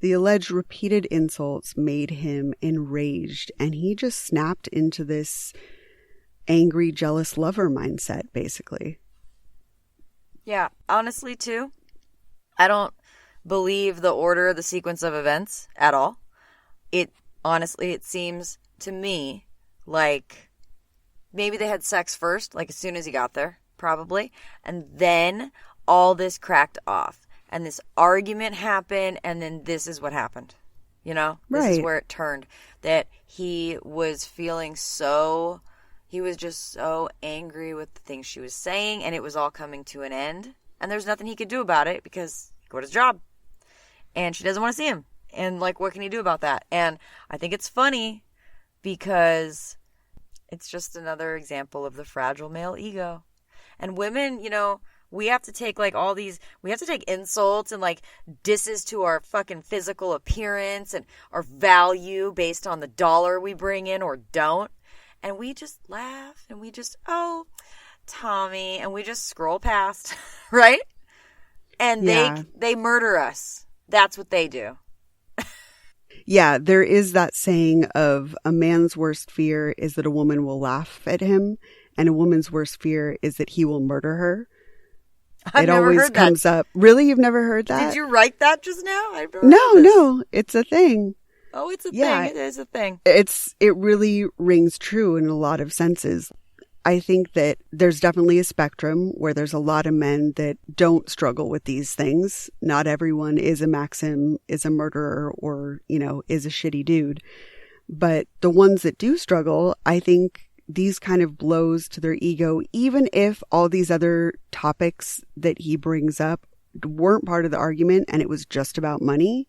The alleged repeated insults made him enraged, and he just snapped into this angry, jealous lover mindset, basically. Yeah, honestly, too, I don't believe the order, the sequence of events at all. Honestly, it seems to me like maybe they had sex first, like as soon as he got there, probably. And then all this cracked off. And this argument happened, and then this is what happened. You know? This is where it turned. That he was feeling he was just so angry with the things she was saying, and it was all coming to an end. And there's nothing he could do about it because he quit his job. And she doesn't want to see him. And, like, what can he do about that? And I think it's funny because it's just another example of the fragile male ego. And women, you know, we have to take we have to take insults and like disses to our fucking physical appearance and our value based on the dollar we bring in or don't. And we just laugh and we just, oh, Tommy, and we just scroll past, right? And they murder us. That's what they do. Yeah, there is that saying of a man's worst fear is that a woman will laugh at him, and a woman's worst fear is that he will murder her. I've never always heard comes that. up. Really? You've never heard that? Did you write that just now? No, it's a thing. Oh, it's a Yeah. thing. It is a thing. It really rings true in a lot of senses. I think that there's definitely a spectrum where there's a lot of men that don't struggle with these things. Not everyone is a Maxim, is a murderer, or, you know, is a shitty dude. But the ones that do struggle, I think these kind of blows to their ego, even if all these other topics that he brings up weren't part of the argument and it was just about money,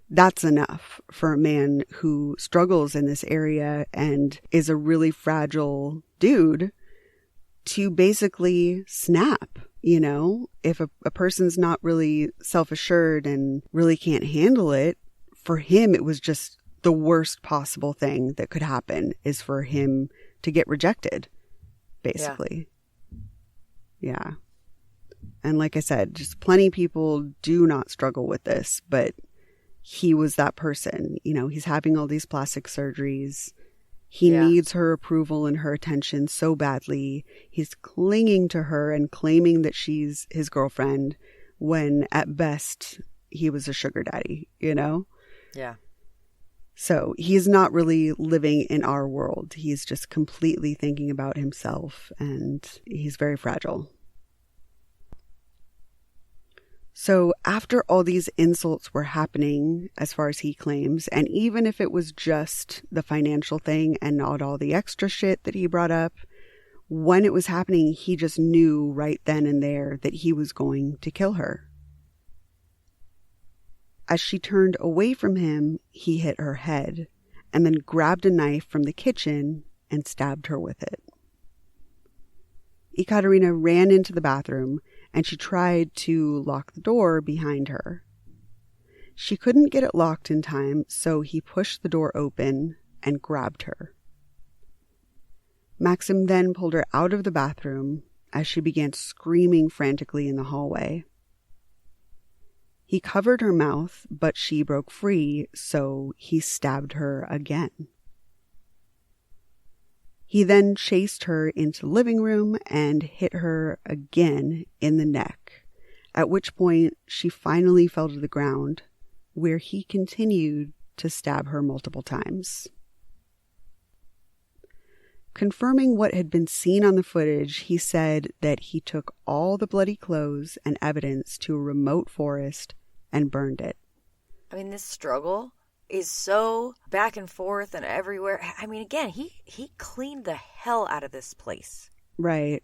that's enough for a man who struggles in this area and is a really fragile dude to basically snap. You know, if a person's not really self-assured and really can't handle it, for him, it was just the worst possible thing that could happen is for him to get rejected, basically. Yeah. And like I said, just plenty of people do not struggle with this, but he was that person. You know, he's having all these plastic surgeries. He needs her approval and her attention so badly. He's clinging to her and claiming that she's his girlfriend when at best he was a sugar daddy, you know? Yeah. So he's not really living in our world. He's just completely thinking about himself, and he's very fragile. So after all these insults were happening, as far as he claims, and even if it was just the financial thing and not all the extra shit that he brought up, when it was happening, he just knew right then and there that he was going to kill her. As she turned away from him, he hit her head and then grabbed a knife from the kitchen and stabbed her with it. Ekaterina ran into the bathroom and she tried to lock the door behind her. She couldn't get it locked in time, so he pushed the door open and grabbed her. Maxim then pulled her out of the bathroom as she began screaming frantically in the hallway. He covered her mouth, but she broke free, so he stabbed her again. He then chased her into the living room and hit her again in the neck, at which point she finally fell to the ground, where he continued to stab her multiple times. Confirming what had been seen on the footage, he said that he took all the bloody clothes and evidence to a remote forest and burned it. I mean, this struggle is so back and forth and everywhere. I mean, again, he cleaned the hell out of this place. Right.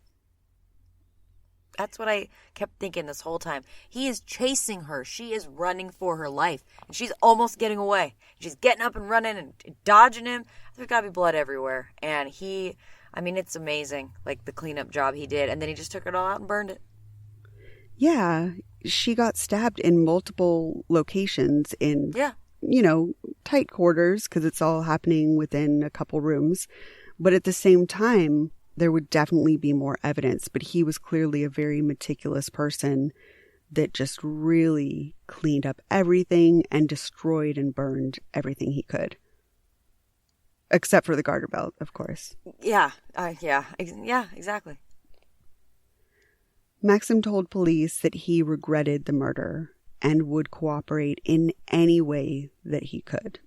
That's what I kept thinking this whole time. He is chasing her. She is running for her life. And she's almost getting away. She's getting up and running and dodging him. There's got to be blood everywhere. And it's amazing, like the cleanup job he did. And then he just took it all out and burned it. Yeah. She got stabbed in multiple locations in, tight quarters because it's all happening within a couple rooms. But at the same time, there would definitely be more evidence. But he was clearly a very meticulous person that just really cleaned up everything and destroyed and burned everything he could. Except for the garter belt, of course. Yeah, exactly. Maxim told police that he regretted the murder and would cooperate in any way that he could.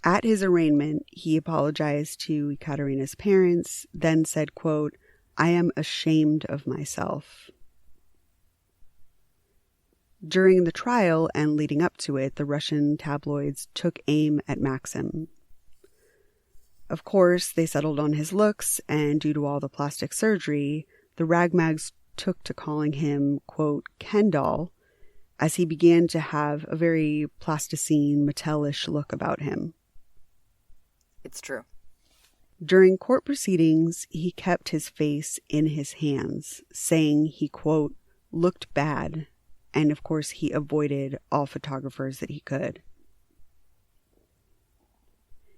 At his arraignment, he apologized to Ekaterina's parents, then said, quote, "I am ashamed of myself." During the trial and leading up to it, the Russian tabloids took aim at Maxim. Of course, they settled on his looks, and due to all the plastic surgery, the ragmags took to calling him, quote, Ken doll, as he began to have a very plasticine, Mattel-ish look about him. It's true. During court proceedings, he kept his face in his hands, saying he, quote, looked bad, and of course he avoided all photographers that he could.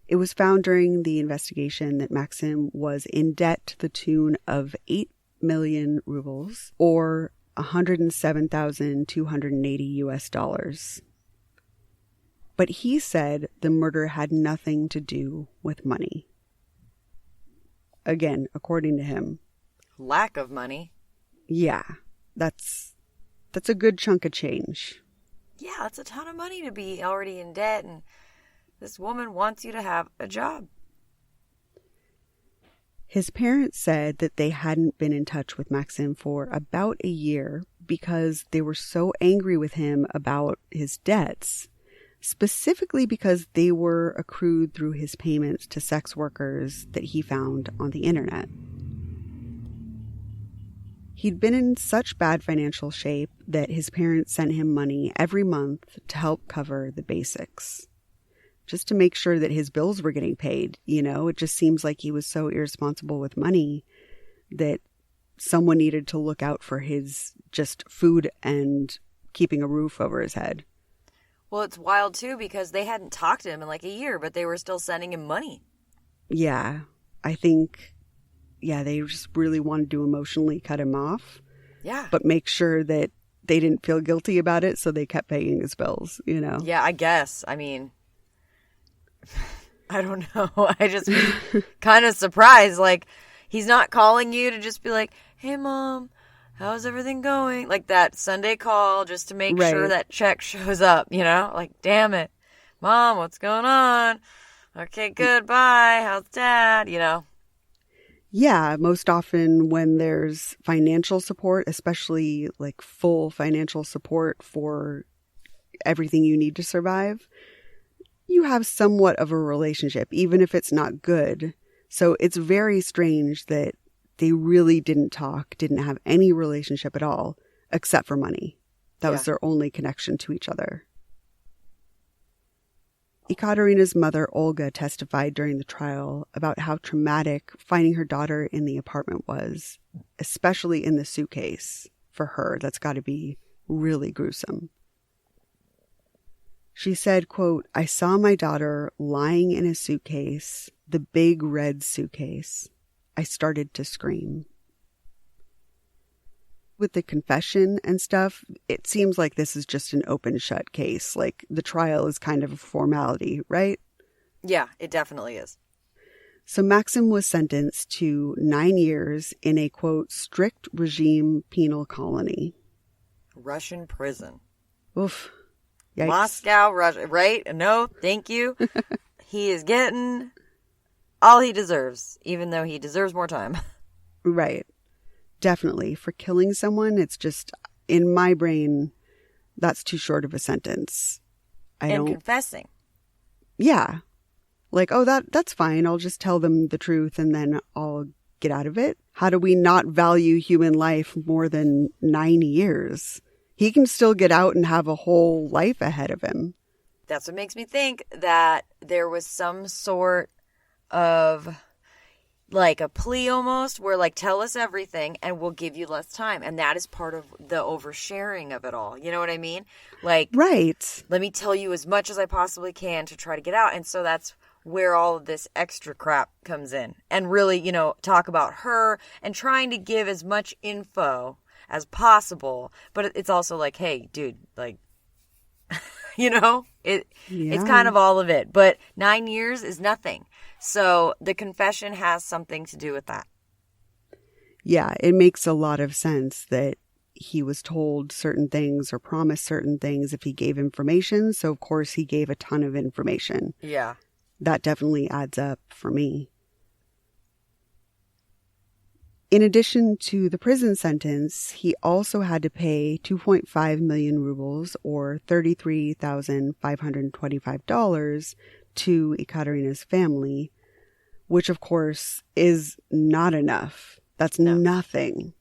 It was found during the investigation that Maxim was in debt to the tune of 8 million rubles, or $107,280. But he said the murder had nothing to do with money. Again, according to him. Lack of money. Yeah, that's a good chunk of change. Yeah, that's a ton of money to be already in debt, and this woman wants you to have a job. His parents said that they hadn't been in touch with Maxim for about a year because they were so angry with him about his debts, specifically because they were accrued through his payments to sex workers that he found on the internet. He'd been in such bad financial shape that his parents sent him money every month to help cover the basics, just to make sure that his bills were getting paid. It just seems like he was so irresponsible with money that someone needed to look out for his just food and keeping a roof over his head. Well, it's wild too because they hadn't talked to him in like a year, but they were still sending him money. Yeah, I think, they just really wanted to emotionally cut him off. Yeah. But make sure that they didn't feel guilty about it, so they kept paying his bills, Yeah, I guess. I mean, I don't know. I just kind of surprised. Like, he's not calling you to just be like, hey, Mom, how's everything going? Like that Sunday call just to make sure that check shows up, Like, damn it. Mom, what's going on? Okay, good, bye. How's Dad? You know? Yeah, most often when there's financial support, especially like full financial support for everything you need to survive, you have somewhat of a relationship, even if it's not good. So it's very strange that they really didn't talk, didn't have any relationship at all, except for money. That was their only connection to each other. Ekaterina's mother, Olga, testified during the trial about how traumatic finding her daughter in the apartment was, especially in the suitcase. For her, that's got to be really gruesome. She said, quote, "I saw my daughter lying in a suitcase, the big red suitcase. I started to scream." With the confession and stuff, it seems like this is just an open shut case. Like the trial is kind of a formality, right? Yeah, it definitely is. So Maxim was sentenced to 9 years in a, quote, strict regime penal colony. Russian prison. Oof. Yikes. Moscow, Russia, right? No, thank you. He is getting all he deserves, even though he deserves more time. Right. Definitely. For killing someone, it's just, in my brain, that's too short of a sentence. Confessing. Yeah. Like, oh, that's fine. I'll just tell them the truth and then I'll get out of it. How do we not value human life more than 9 years? He can still get out and have a whole life ahead of him. That's what makes me think that there was some sort of like a plea almost where like, tell us everything and we'll give you less time. And that is part of the oversharing of it all. You know what I mean? Like, right. Let me tell you as much as I possibly can to try to get out. And so that's where all of this extra crap comes in. And really, you know, talk about her and trying to give as much info as possible. But it's also like, hey, dude, like, you know, it's kind of all of it. But 9 years is nothing. So the confession has something to do with that. Yeah, it makes a lot of sense that he was told certain things or promised certain things if he gave information. So, of course, he gave a ton of information. Yeah. That definitely adds up for me. In addition to the prison sentence, he also had to pay 2.5 million rubles or $33,525 to Ekaterina's family, which of course is not enough. That's nothing.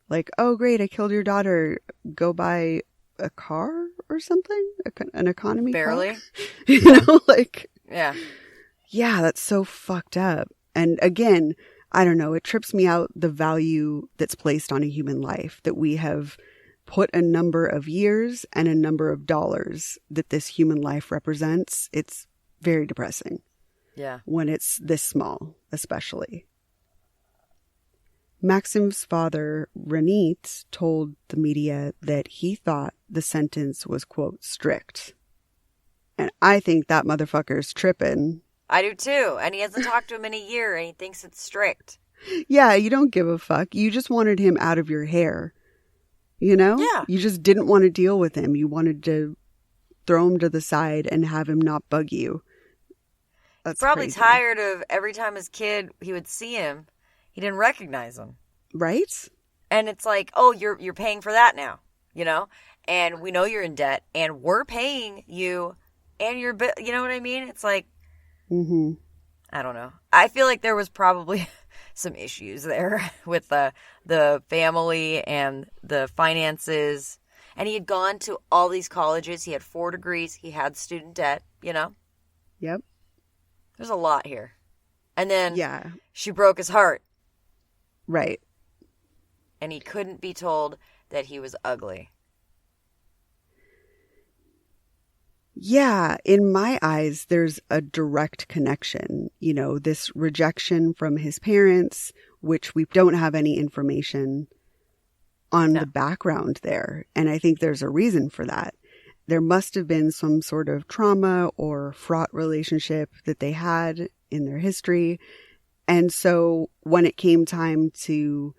Like, oh great, I killed your daughter. Go buy a car or something? An economy Barely. car? You know, like... Yeah. Yeah, that's so fucked up. And again, I don't know, it trips me out the value that's placed on a human life, that we have put a number of years and a number of dollars that this human life represents. It's very depressing. Yeah. When it's this small, especially. Maxim's father, Ranit, told the media that he thought the sentence was, quote, strict. And I think that motherfucker's tripping. I do too. And he hasn't talked to him in a year and he thinks it's strict. Yeah, you don't give a fuck. You just wanted him out of your hair. You know? Yeah. You just didn't want to deal with him. You wanted to throw him to the side and have him not bug you. That's probably crazy. tired of every time his kid, he would see him, he didn't recognize him. Right? And it's like, oh, you're paying for that now, you know? And we know you're in debt and we're paying you and you're, you know what I mean? It's like, Mm-hmm. I don't know. I feel like there was probably some issues there with the family and the finances. And he had gone to all these colleges. He had 4 degrees. He had student debt, you know? Yep. There's a lot here. And then Yeah. she broke his heart. Right. And he couldn't be told that he was ugly. Yeah, in my eyes, there's a direct connection. You know, this rejection from his parents, which we don't have any information on the background there. And I think there's a reason for that. There must have been some sort of trauma or fraught relationship that they had in their history. And so when it came time to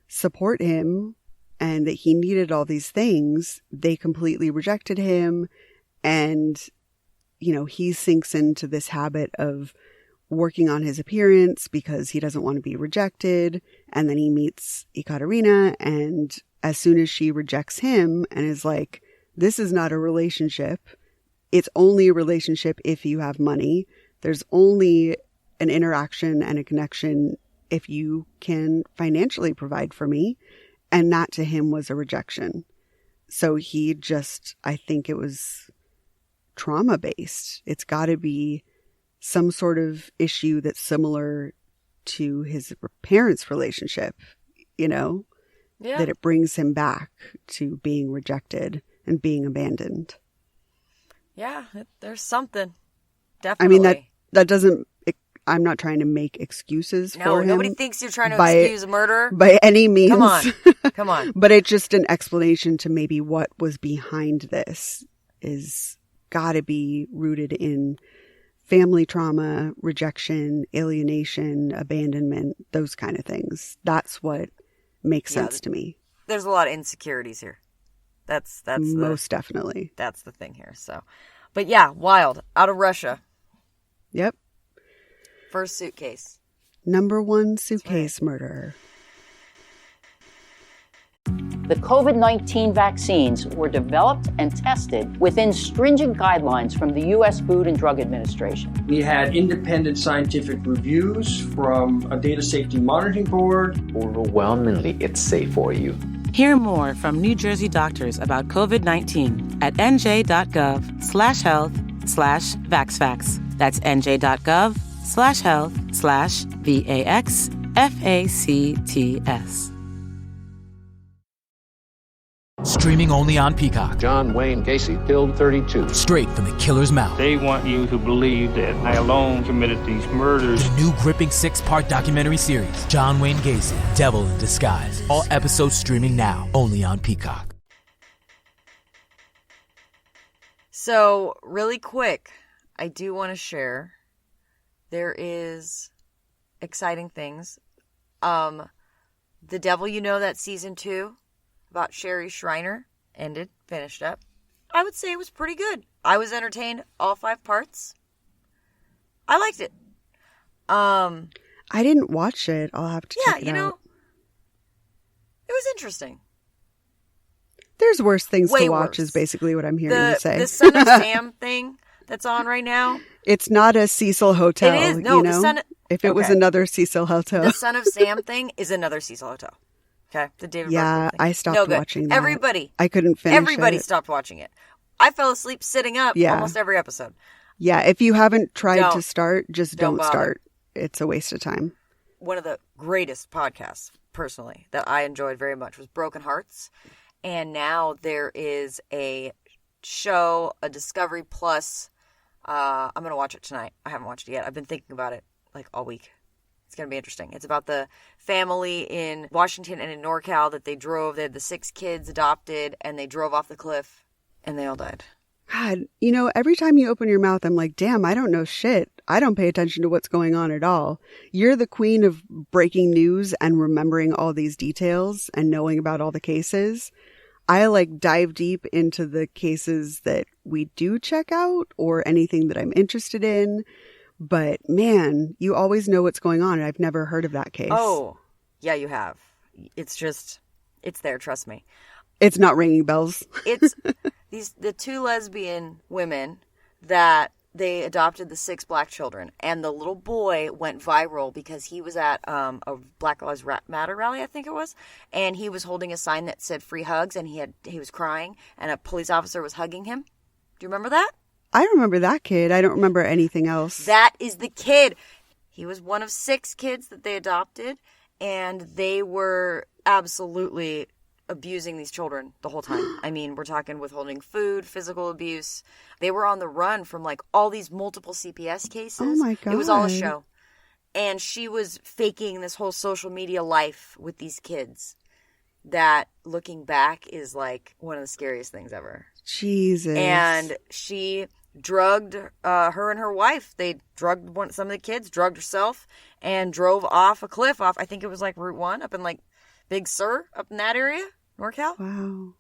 support him and that he needed all these things, they completely rejected him. And he sinks into this habit of working on his appearance because he doesn't want to be rejected. And then he meets Ekaterina, and as soon as she rejects him and is like, this is not a relationship. It's only a relationship if you have money. There's only an interaction and a connection if you can financially provide for me. And that to him was a rejection. So he just, I think it was trauma based. It's got to be some sort of issue that's similar to his parents' relationship, that it brings him back to being rejected and being abandoned. Yeah, there's something. Definitely. I mean, that doesn't, I'm not trying to make excuses for him. No, nobody thinks you're trying to excuse a murderer. By any means. Come on. But it's just an explanation to maybe what was behind this is got to be rooted in family trauma, rejection, alienation, abandonment, those kind of things. That's what makes sense to me. There's a lot of insecurities here. That's most definitely. That's the thing here. So, but yeah, wild. Out of Russia. Yep. First suitcase. Number one suitcase murderer. The COVID-19 vaccines were developed and tested within stringent guidelines from the U.S. Food and Drug Administration. We had independent scientific reviews from a data safety monitoring board. Overwhelmingly, it's safe for you. Hear more from New Jersey doctors about COVID-19 at nj.gov/health/vaxfax. That's nj.gov/health/VAXFACTS. Streaming only on Peacock. John Wayne Gacy killed 32. Straight from the killer's mouth. They want you to believe that I alone committed these murders. The new gripping 6-part documentary series, John Wayne Gacy, Devil in Disguise. All episodes streaming now, only on Peacock. So, really quick, I do want to share. There is exciting things. The Devil You Know, that season 2 about Sherry Shriner finished up. I would say it was pretty good. I was entertained all 5 parts. I liked it. I didn't watch it. I'll have to check it out. It was interesting. There's worse things Way to watch worse. Is basically what I'm hearing you say. The Son of Sam thing that's on right now. It's not a Cecil Hotel. It is. No, if it was another Cecil Hotel. The Son of Sam thing is another Cecil Hotel. Okay, the David Berkman thing. I stopped watching that. Everybody. I couldn't finish Everybody it. stopped watching it. I fell asleep sitting up almost every episode. Yeah, if you haven't tried to start, just don't bother. Start. It's a waste of time. One of the greatest podcasts, personally, that I enjoyed very much was Broken Hearts. And now there is a show, a Discovery Plus. I'm going to watch it tonight. I haven't watched it yet. I've been thinking about it like all week. It's going to be interesting. It's about the family in Washington and in NorCal that they had the 6 kids adopted, and they drove off the cliff, and they all died. God, every time you open your mouth, I'm like, damn, I don't know shit. I don't pay attention to what's going on at all. You're the queen of breaking news and remembering all these details and knowing about all the cases. I dive deep into the cases that we do check out or anything that I'm interested in. But man, you always know what's going on. And I've never heard of that case. Oh, yeah, you have. It's there. Trust me. It's not ringing bells. It's the 2 lesbian women that they adopted the 6 black children, and the little boy went viral because he was at a Black Lives Matter rally, I think it was, and he was holding a sign that said "free hugs," and he was crying, and a police officer was hugging him. Do you remember that? I remember that kid. I don't remember anything else. That is the kid. He was one of 6 kids that they adopted, and they were absolutely abusing these children the whole time. I mean, we're talking withholding food, physical abuse. They were on the run from all these multiple CPS cases. Oh my God. It was all a show. And she was faking this whole social media life with these kids that, looking back, is one of the scariest things ever. Jesus. And she drugged her and her wife. They drugged some of the kids, drugged herself, and drove off a cliff I think it was Route 1 up in Big Sur, up in that area, NorCal. Wow.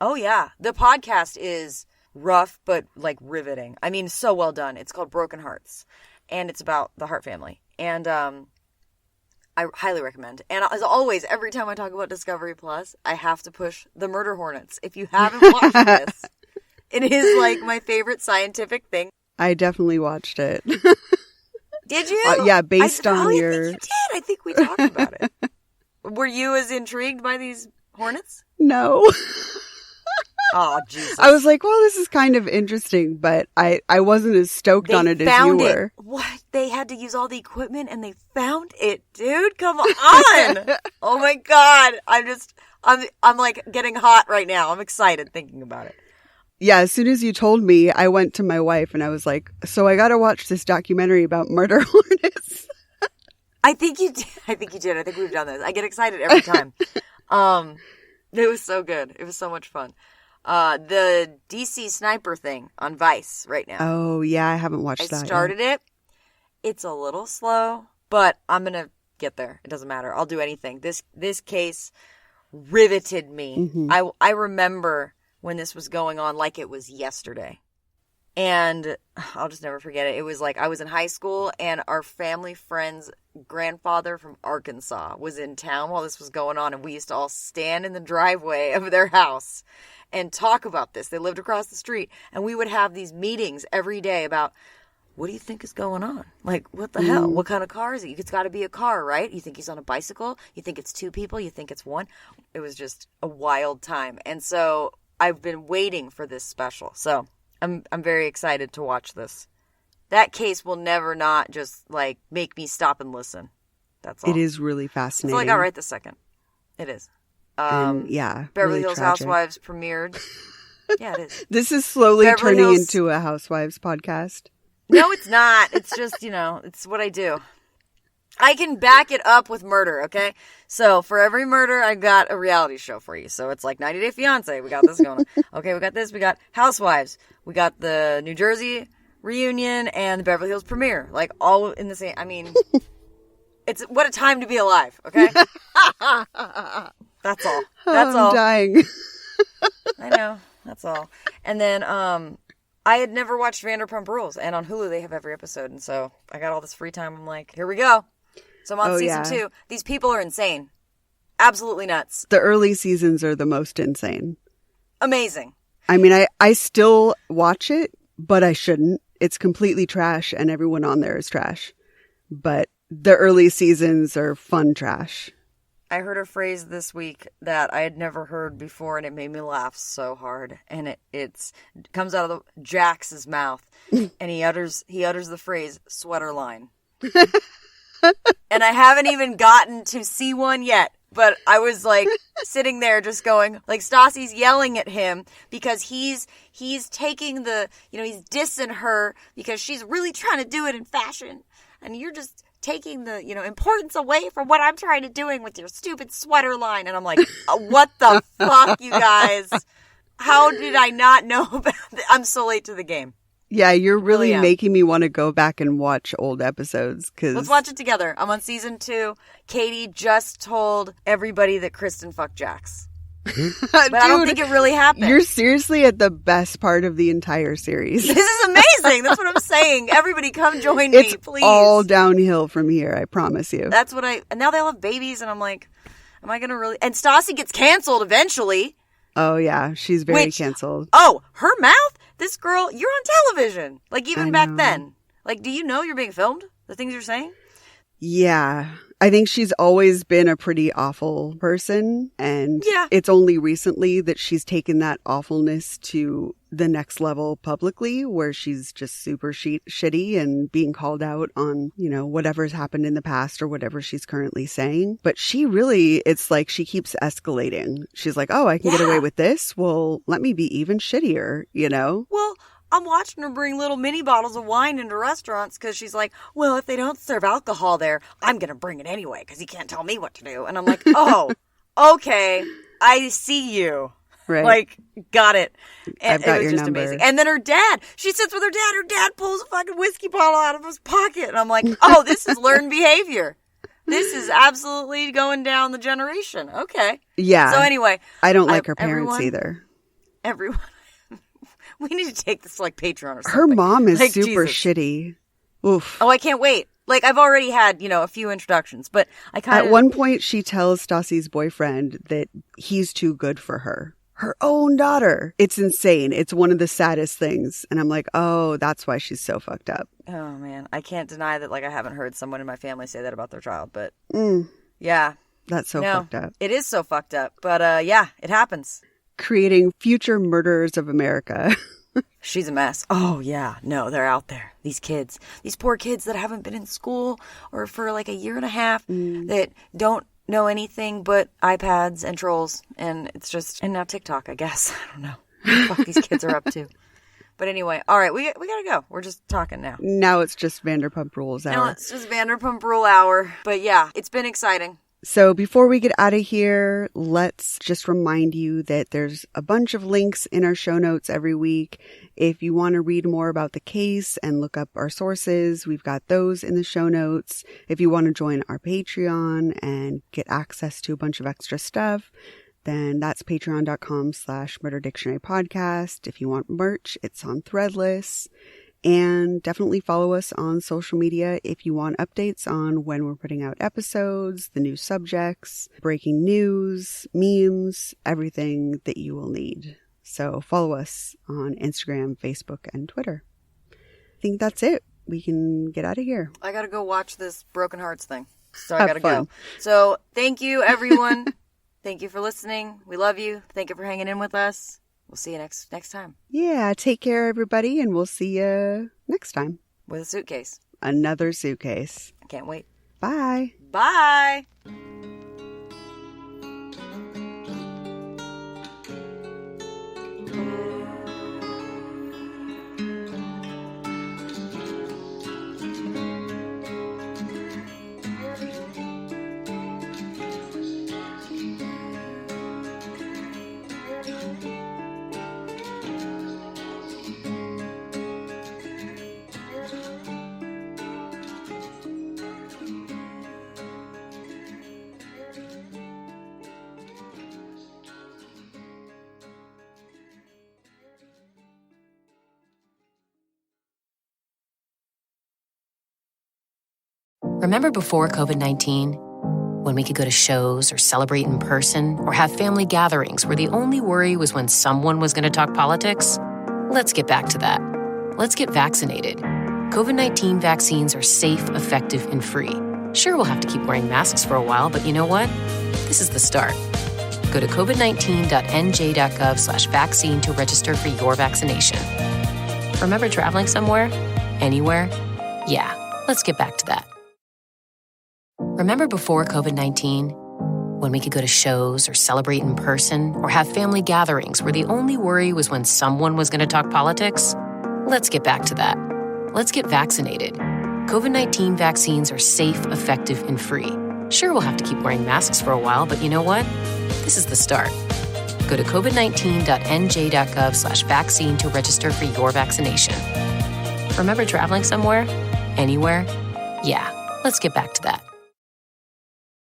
Oh, yeah. The podcast is rough, but like riveting. I mean, so well done. It's called Broken Hearts, and it's about the Hart family. And I highly recommend. And as always, every time I talk about Discovery Plus, I have to push The Murder Hornets. If you haven't watched this, it is like my favorite scientific thing. I definitely watched it. Did you? Yeah, based on your... I think you did. I think we talked about it. Were you as intrigued by these hornets? No. Oh, Jesus. I was like, well, this is kind of interesting, but I wasn't as stoked on it as you were. What? They had to use all the equipment and they found it, dude. Come on. Oh my God. I'm like getting hot right now. I'm excited thinking about it. Yeah, as soon as you told me, I went to my wife and I was like, so I got to watch this documentary about murder hornets. I think you did. I think we've done this. I get excited every time. It was so good. It was so much fun. The DC sniper thing on Vice right now. Oh, yeah, I haven't watched that. I started it. It's a little slow, but I'm going to get there. It doesn't matter. I'll do anything. This case riveted me. Mm-hmm. I remember when this was going on like it was yesterday. And I'll just never forget it. It was like I was in high school and our family friend's grandfather from Arkansas was in town while this was going on. And we used to all stand in the driveway of their house and talk about this. They lived across the street. And we would have these meetings every day about, what do you think is going on? Like, what the hell? What kind of car is it? It's got to be a car, right? You think he's on a bicycle? You think it's two people? You think it's one? It was just a wild time. And so I've been waiting for this special. So I'm very excited to watch this. That case will never not just like make me stop and listen. That's all. It is really fascinating. That's all I got right this second. It is. Yeah. Beverly really Hills tragic. Housewives premiered. Yeah, it is. This is slowly Beverly turning Hills... into a Housewives podcast. No, it's not. It's just, it's what I do. I can back it up with murder, okay? So for every murder, I got a reality show for you. So it's like 90 Day Fiancé. We got this going on. Okay, we got this. We got Housewives. We got the New Jersey reunion and the Beverly Hills premiere. Like all in the same. I mean, it's what a time to be alive, okay? That's all. That's all. I'm dying. I know. That's all. And then I had never watched Vanderpump Rules, and on Hulu they have every episode, and so I got all this free time. I'm like, here we go. So I'm on season 2. These people are insane. Absolutely nuts. The early seasons are the most insane. Amazing. I mean, I still watch it, but I shouldn't. It's completely trash, and everyone on there is trash. But the early seasons are fun trash. I heard a phrase this week that I had never heard before, and it made me laugh so hard. And it comes out of Jax's mouth, and he utters the phrase "sweater line." And I haven't even gotten to see one yet, but I was like sitting there just going, like Stassi's yelling at him because he's taking he's dissing her because she's really trying to do it in fashion, and you're just taking the, importance away from what I'm trying to doing with your stupid sweater line. And I'm like, what the fuck, you guys? How did I not know about this? I'm so late to the game. Yeah, you're really making me want to go back and watch old episodes. Let's watch it together. I'm on season 2. Katie just told everybody that Kristen fucked Jax. But dude, I don't think it really happened. You're seriously at the best part of the entire series. This is amazing. That's what I'm saying. Everybody come join me, please. It's all downhill from here, I promise you. That's what and now they all have babies, and I'm like, am I going to really? And Stassi gets canceled eventually. Oh, yeah. She's very canceled. Oh, her mouth? This girl, you're on television. Like, even back then. Like, do you know you're being filmed? The things you're saying? Yeah. I think she's always been a pretty awful person. And it's only recently that she's taken that awfulness to the next level publicly, where she's just super shitty and being called out on, whatever's happened in the past or whatever she's currently saying. But she really, it's like she keeps escalating. She's like, oh, I can get away with this. Well, let me be even shittier, Well, I'm watching her bring little mini bottles of wine into restaurants because she's like, well, if they don't serve alcohol there, I'm going to bring it anyway because he can't tell me what to do. And I'm like, oh, okay, I see you. Right. Like, got it. And I've got it was your just number. amazing. And then her dad, she sits with her dad. Her dad pulls a fucking whiskey bottle out of his pocket. And I'm like, oh, this is learned behavior. This is absolutely going down the generation. Okay. Yeah. So anyway. I don't like her parents either. Everyone. We need to take this to, like, Patreon or something. Her mom is Like, super Jesus. shitty. Oof. Oh, I can't wait. Like, I've already had, a few introductions, but I kind of... At one point, she tells Stassi's boyfriend that he's too good for her. Her own daughter. It's insane. It's one of the saddest things. And I'm like, oh, that's why she's so fucked up. Oh, man. I can't deny that, like, I haven't heard someone in my family say that about their child, but... Yeah. That's so fucked up. It is so fucked up. But, yeah, it happens. Creating future murderers of America. She's a mess. Oh, yeah. No, they're out there. These kids. These poor kids that haven't been in school or for like a year and a half that don't know anything but iPads and trolls. And it's just... And now TikTok, I guess. I don't know what the fuck these kids are up to. But anyway, all right, we gotta go. We're just talking now. Now it's just Vanderpump Rules hour. Now it's just Vanderpump Rule hour. But yeah, it's been exciting. So before we get out of here, let's just remind you that there's a bunch of links in our show notes every week. If you want to read more about the case and look up our sources, we've got those in the show notes. If you want to join our Patreon and get access to a bunch of extra stuff, then that's patreon.com/murderdictionarypodcast. If you want merch, it's on Threadless. And definitely follow us on social media if you want updates on when we're putting out episodes, the new subjects, breaking news, memes, everything that you will need. So follow us on Instagram, Facebook, and Twitter. I think that's it. We can get out of here. I gotta go watch this Broken Hearts thing. So I gotta go. So thank you, everyone. Thank you for listening. We love you. Thank you for hanging in with us. We'll see you next time. Yeah, take care, everybody, and we'll see you next time. With a suitcase. Another suitcase. I can't wait. Bye. Bye. Remember before COVID-19, when we could go to shows or celebrate in person or have family gatherings where the only worry was when someone was going to talk politics? Let's get back to that. Let's get vaccinated. COVID-19 vaccines are safe, effective, and free. Sure, we'll have to keep wearing masks for a while, but you know what? This is the start. Go to covid19.nj.gov/vaccine to register for your vaccination. Remember traveling somewhere? Anywhere? Yeah, let's get back to that. Remember before COVID-19, when we could go to shows or celebrate in person or have family gatherings where the only worry was when someone was going to talk politics? Let's get back to that. Let's get vaccinated. COVID-19 vaccines are safe, effective, and free. Sure, we'll have to keep wearing masks for a while, but you know what? This is the start. Go to covid19.nj.gov/vaccine to register for your vaccination. Remember traveling somewhere? Anywhere? Yeah, let's get back to that.